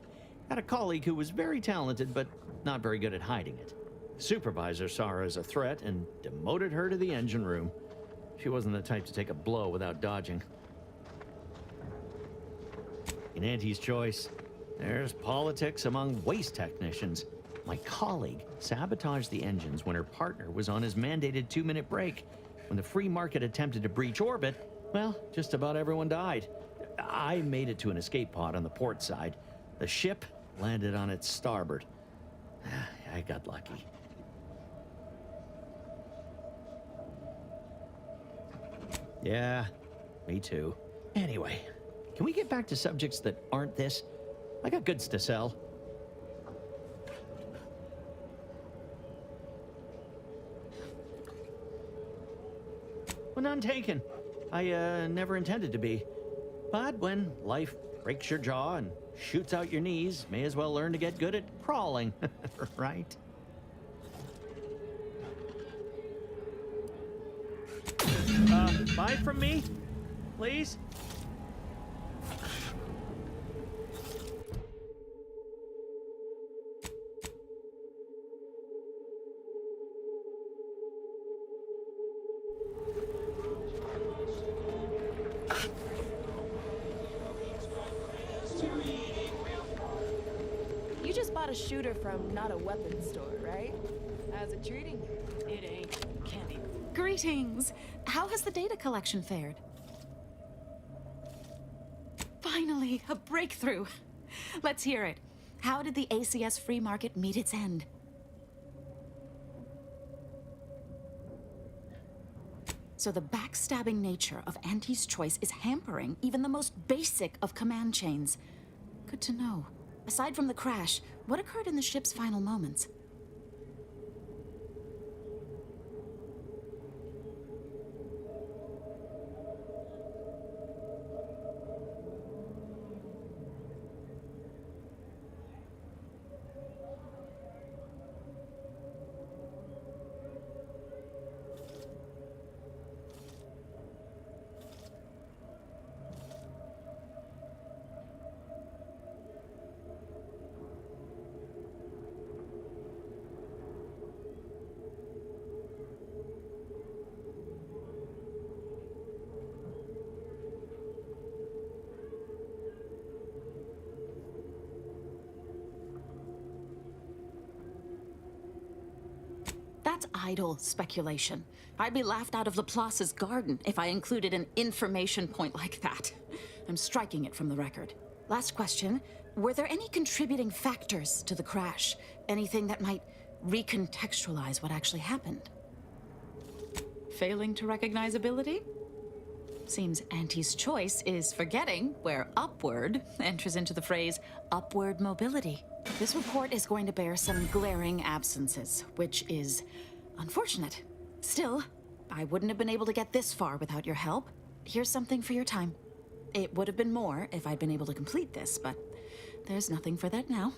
Had a colleague who was very talented, but not very good at hiding it. The supervisor saw her as a threat and demoted her to the engine room. She wasn't the type to take a blow without dodging. In Auntie's Choice, there's politics among waste technicians. My colleague sabotaged the engines when her partner was on his mandated 2-minute break. When the free market attempted to breach orbit, well, just about everyone died. I made it to an escape pod on the port side. The ship landed on its starboard. I got lucky. Yeah, me too. Anyway, can we get back to subjects that aren't this? I got goods to sell. Well, none taken. I never intended to be. But when life breaks your jaw and shoots out your knees, may as well learn to get good at crawling, right? Buy from me, please? You just bought a shooter from not a weapons store, right? How's it treating you? It ain't. Can't even. Greetings! How has the data collection fared? Finally, a breakthrough. Let's hear it. How did the ACS free market meet its end? So the backstabbing nature of Auntie's Choice is hampering even the most basic of command chains. Good to know. Aside from the crash, what occurred in the ship's final moments? That's idle speculation. I'd be laughed out of Laplace's garden if I included an information point like that. I'm striking it from the record. Last question. Were there any contributing factors to the crash? Anything that might recontextualize what actually happened? Failing to recognize ability? Seems Auntie's Choice is forgetting where upward enters into the phrase upward mobility. This report is going to bear some glaring absences, which is unfortunate. Still, I wouldn't have been able to get this far without your help. Here's something for your time. It would have been more if I'd been able to complete this, but there's nothing for that now.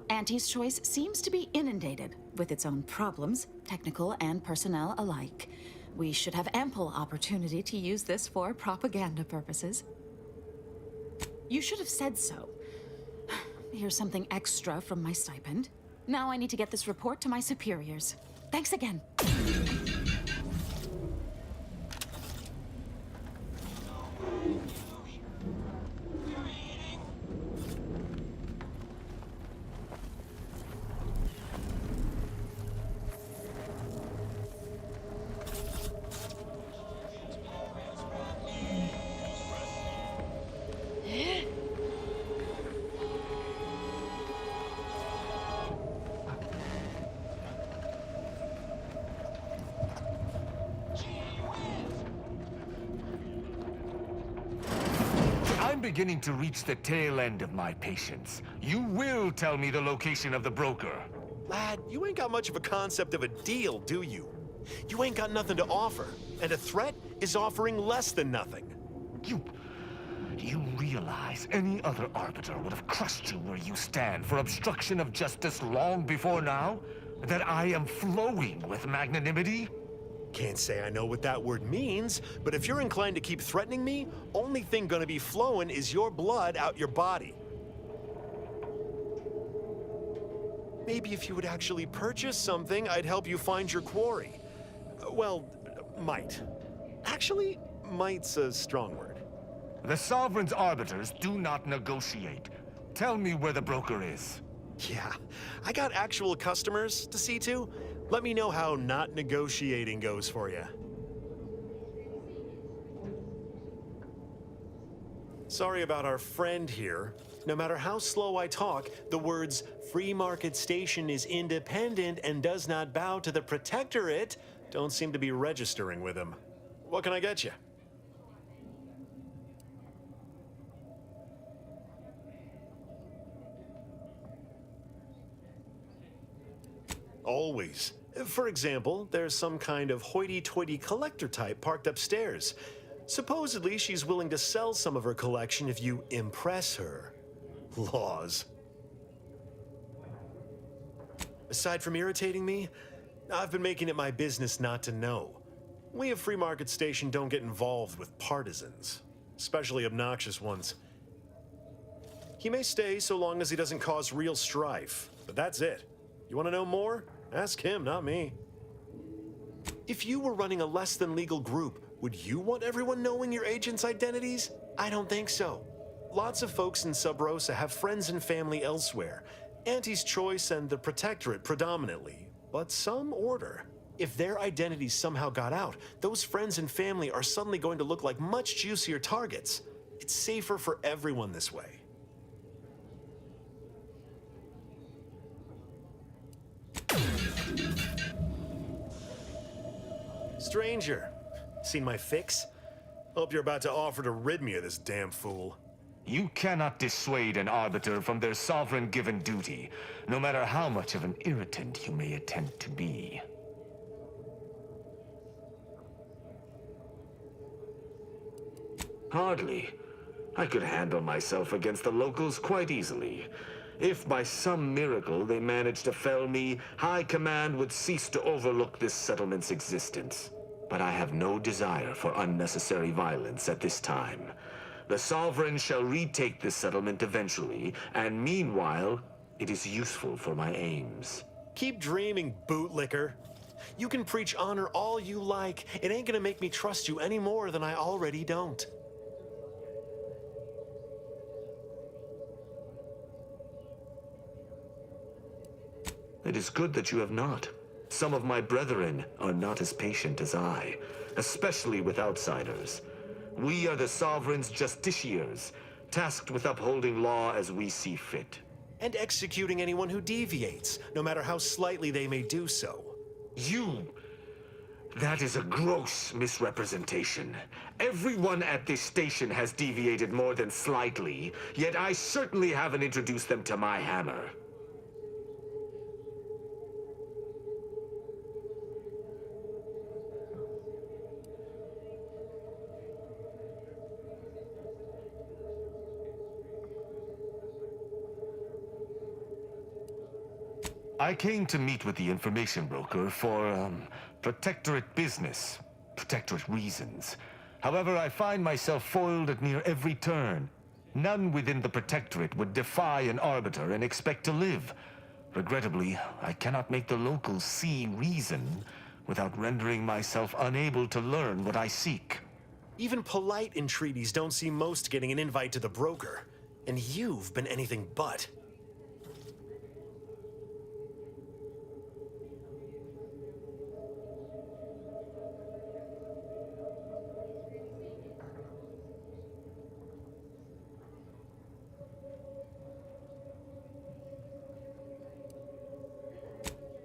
Auntie's Choice seems to be inundated with its own problems, technical and personnel alike. We should have ample opportunity to use this for propaganda purposes. You should have said so. Here's something extra from my stipend. Now I need to get this report to my superiors. Thanks again. Beginning to reach the tail end of my patience. You will tell me the location of the broker. Lad, you ain't got much of a concept of a deal, do you? You ain't got nothing to offer, and a threat is offering less than nothing. Do you realize any other arbiter would have crushed you where you stand for obstruction of justice long before now? That I am flowing with magnanimity? Can't say I know what that word means, but if you're inclined to keep threatening me, only thing gonna be flowing is your blood out your body. Maybe if you would actually purchase something, I'd help you find your quarry. Well, might. Actually, might's a strong word. The Sovereign's arbiters do not negotiate. Tell me where the broker is. Yeah, I got actual customers to see to. Let me know how not negotiating goes for you. Sorry about our friend here. No matter how slow I talk, the words "Free Market Station is independent and does not bow to the Protectorate" don't seem to be registering with him. What can I get you? Always. For example, there's some kind of hoity-toity collector type parked upstairs. Supposedly, she's willing to sell some of her collection if you impress her. Laws. Aside from irritating me, I've been making it my business not to know. We at Free Market Station don't get involved with partisans, especially obnoxious ones. He may stay so long as he doesn't cause real strife, but that's it. You want to know more? Ask him, not me. If you were running a less than legal group, would you want everyone knowing your agents' identities? I don't think so. Lots of folks in Sub Rosa have friends and family elsewhere. Auntie's Choice and the Protectorate predominantly, but some order. If their identities somehow got out, those friends and family are suddenly going to look like much juicier targets. It's safer for everyone this way. Stranger, seen my fix? Hope you're about to offer to rid me of this damn fool. You cannot dissuade an arbiter from their sovereign-given duty, no matter how much of an irritant you may attempt to be. Hardly. I could handle myself against the locals quite easily. If by some miracle they managed to fell me, High Command would cease to overlook this settlement's existence. But I have no desire for unnecessary violence at this time. The Sovereign shall retake this settlement eventually, and meanwhile, it is useful for my aims. Keep dreaming, bootlicker. You can preach honor all you like. It ain't gonna make me trust you any more than I already don't. It is good that you have not. Some of my brethren are not as patient as I, especially with outsiders. We are the Sovereign's justiciars, tasked with upholding law as we see fit. And executing anyone who deviates, no matter how slightly they may do so. That is a gross misrepresentation. Everyone at this station has deviated more than slightly, yet I certainly haven't introduced them to my hammer. I came to meet with the information broker for, Protectorate business, Protectorate reasons. However, I find myself foiled at near every turn. None within the Protectorate would defy an arbiter and expect to live. Regrettably, I cannot make the locals see reason without rendering myself unable to learn what I seek. Even polite entreaties don't see most getting an invite to the broker. And you've been anything but.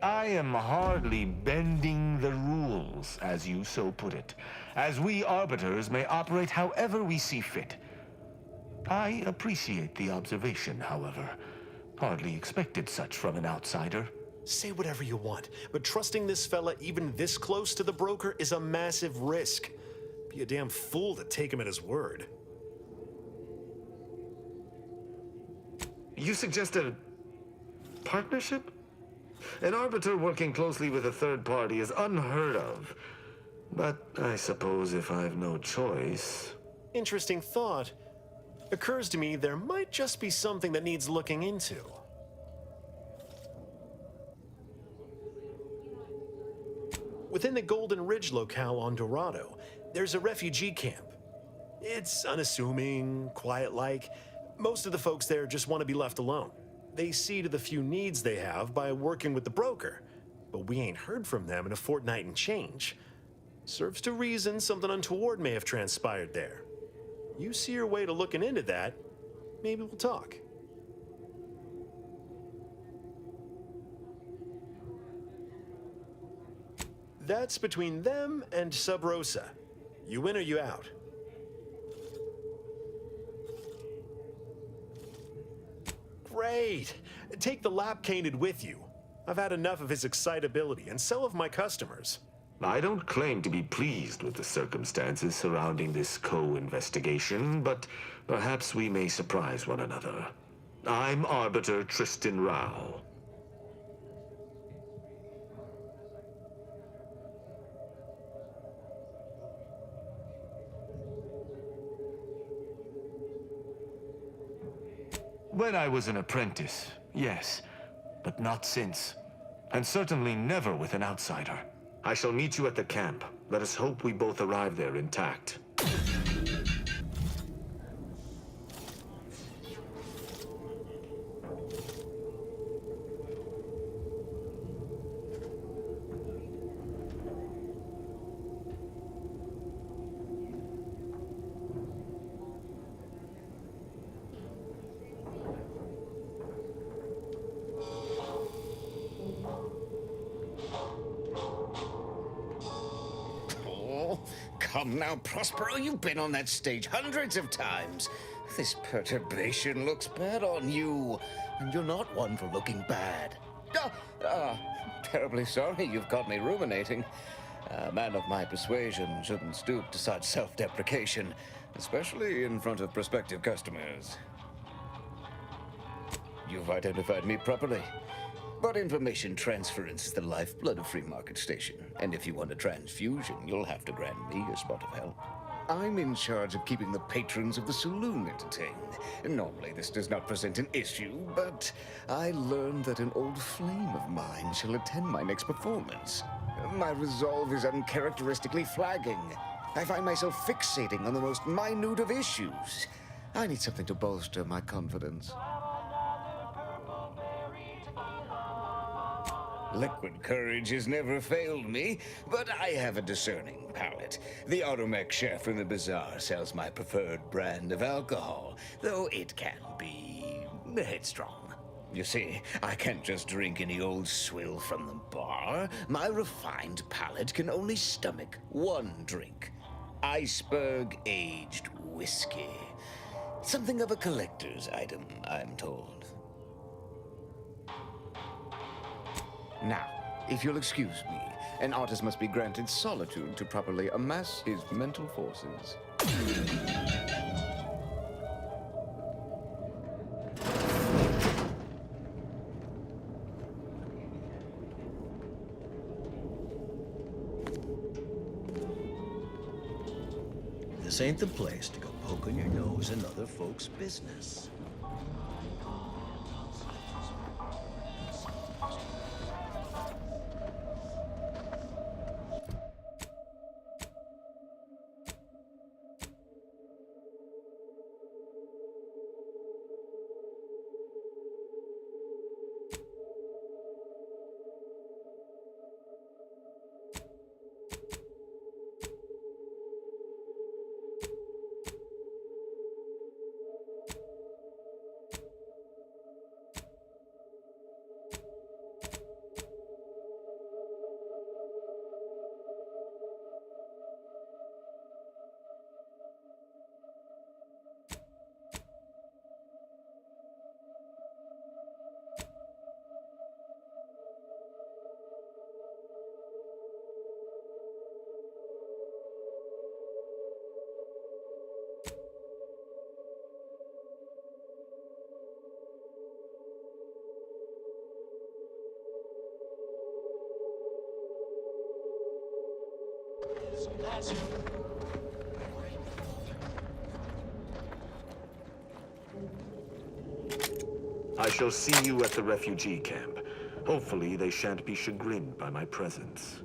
I am hardly bending the rules, as you so put it, as we arbiters may operate however we see fit. I appreciate the observation, however. Hardly expected such from an outsider. Say whatever you want, but trusting this fella even this close to the broker is a massive risk. Be a damn fool to take him at his word. You suggest a partnership? An arbiter working closely with a third party is unheard of. But I suppose if I've no choice... Interesting thought. Occurs to me there might just be something that needs looking into. Within the Golden Ridge locale on Dorado, there's a refugee camp. It's unassuming, quiet-like. Most of the folks there just want to be left alone. They see to the few needs they have by working with the broker. But we ain't heard from them in a fortnight and change. Serves to reason something untoward may have transpired there. You see your way to looking into that, maybe we'll talk. That's between them and Sub Rosa. You in or you out? Great! Take the lap canid with you. I've had enough of his excitability, and so have my customers. I don't claim to be pleased with the circumstances surrounding this co-investigation, but perhaps we may surprise one another. I'm Arbiter Tristan Rao. When I was an apprentice, yes, but not since. And certainly never with an outsider. I shall meet you at the camp. Let us hope we both arrive there intact. Come now, Prospero, you've been on that stage hundreds of times. This perturbation looks bad on you, and you're not one for looking bad. Terribly sorry you've got me ruminating. A man of my persuasion shouldn't stoop to such self-deprecation, especially in front of prospective customers. You've identified me properly. But information transference is the lifeblood of Free Market Station, and if you want a transfusion, you'll have to grant me a spot of help. I'm in charge of keeping the patrons of the saloon entertained. Normally this does not present an issue, but I learned that an old flame of mine shall attend my next performance. My resolve is uncharacteristically flagging. I find myself fixating on the most minute of issues. I need something to bolster my confidence. Liquid courage has never failed me, but I have a discerning palate. The automech chef in the bazaar sells my preferred brand of alcohol, though it can be headstrong. You see, I can't just drink any old swill from the bar. My refined palate can only stomach one drink. Iceberg-aged whiskey. Something of a collector's item, I'm told. Now, if you'll excuse me, an artist must be granted solitude to properly amass his mental forces. This ain't the place to go poking your nose in other folks' business. I shall see you at the refugee camp. Hopefully, they shan't be chagrined by my presence.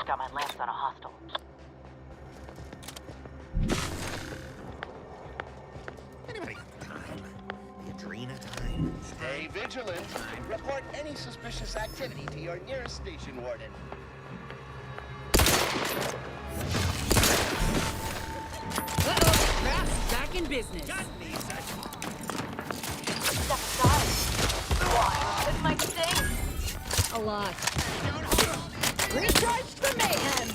Got my lamps on a hostile. Anybody got time? Adrena time? Stay vigilant. Report any suspicious activity to your nearest station warden. Uh-oh, Craft's back in business. Step aside. Why? This might sting. A lot. Recharge the mayhem!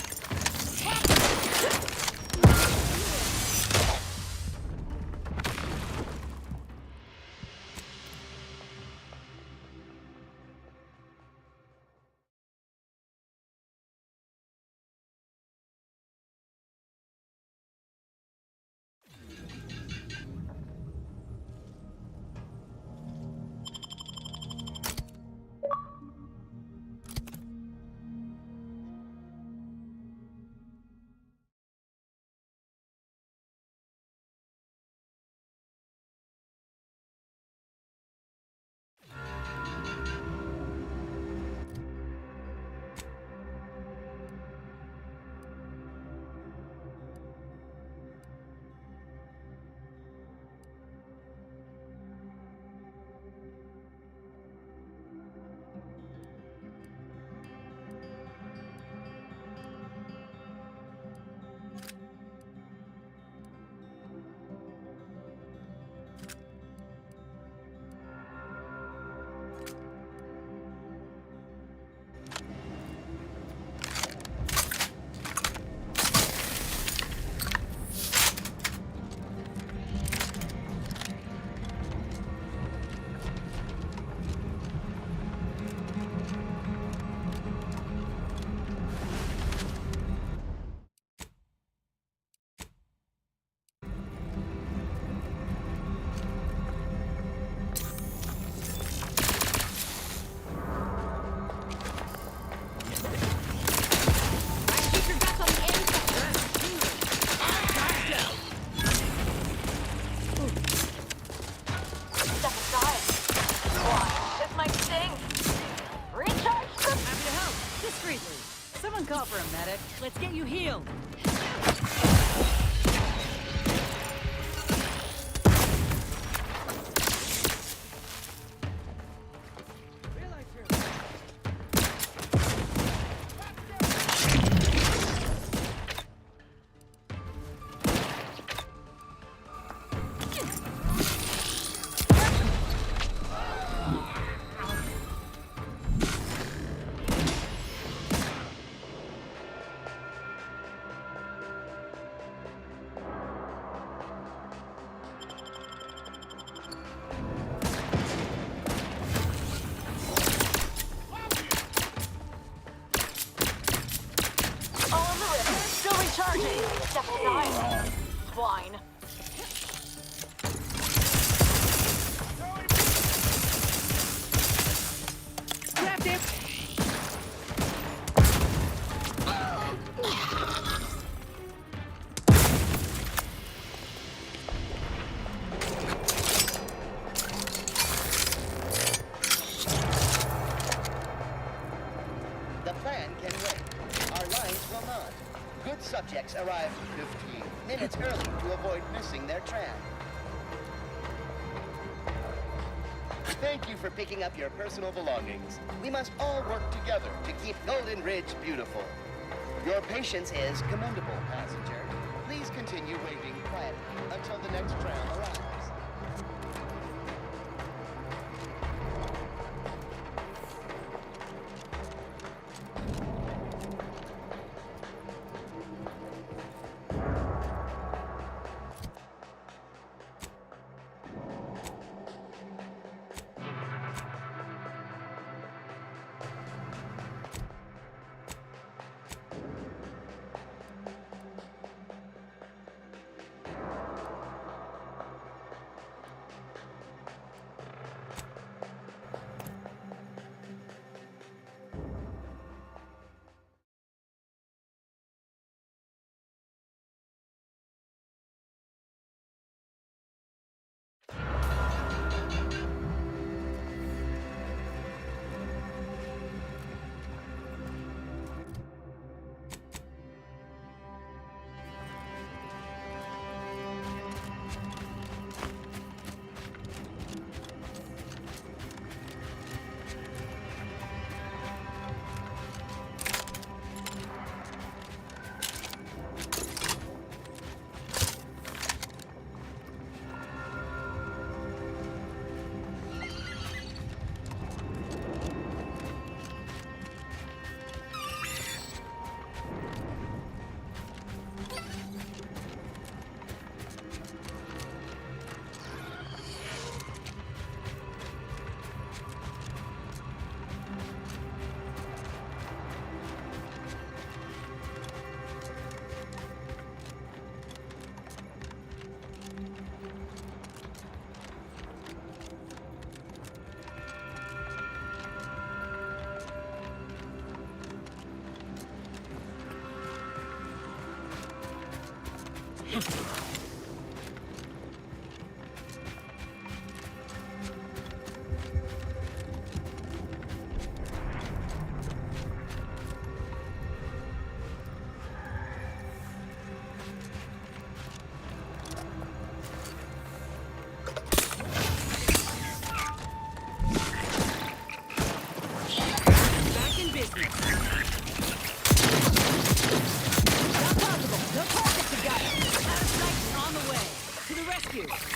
call for a medic. Let's get you healed. Recharging! Step aside! Swine! Grabbed him! The plan can wait. Our lines will not. Good subjects arrive 15 minutes early to avoid missing their tram. Thank you for picking up your personal belongings. We must all work together to keep Golden Ridge beautiful. Your patience is commendable, passenger. Please continue waiting quietly until the next tram arrives.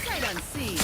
Sight unseen.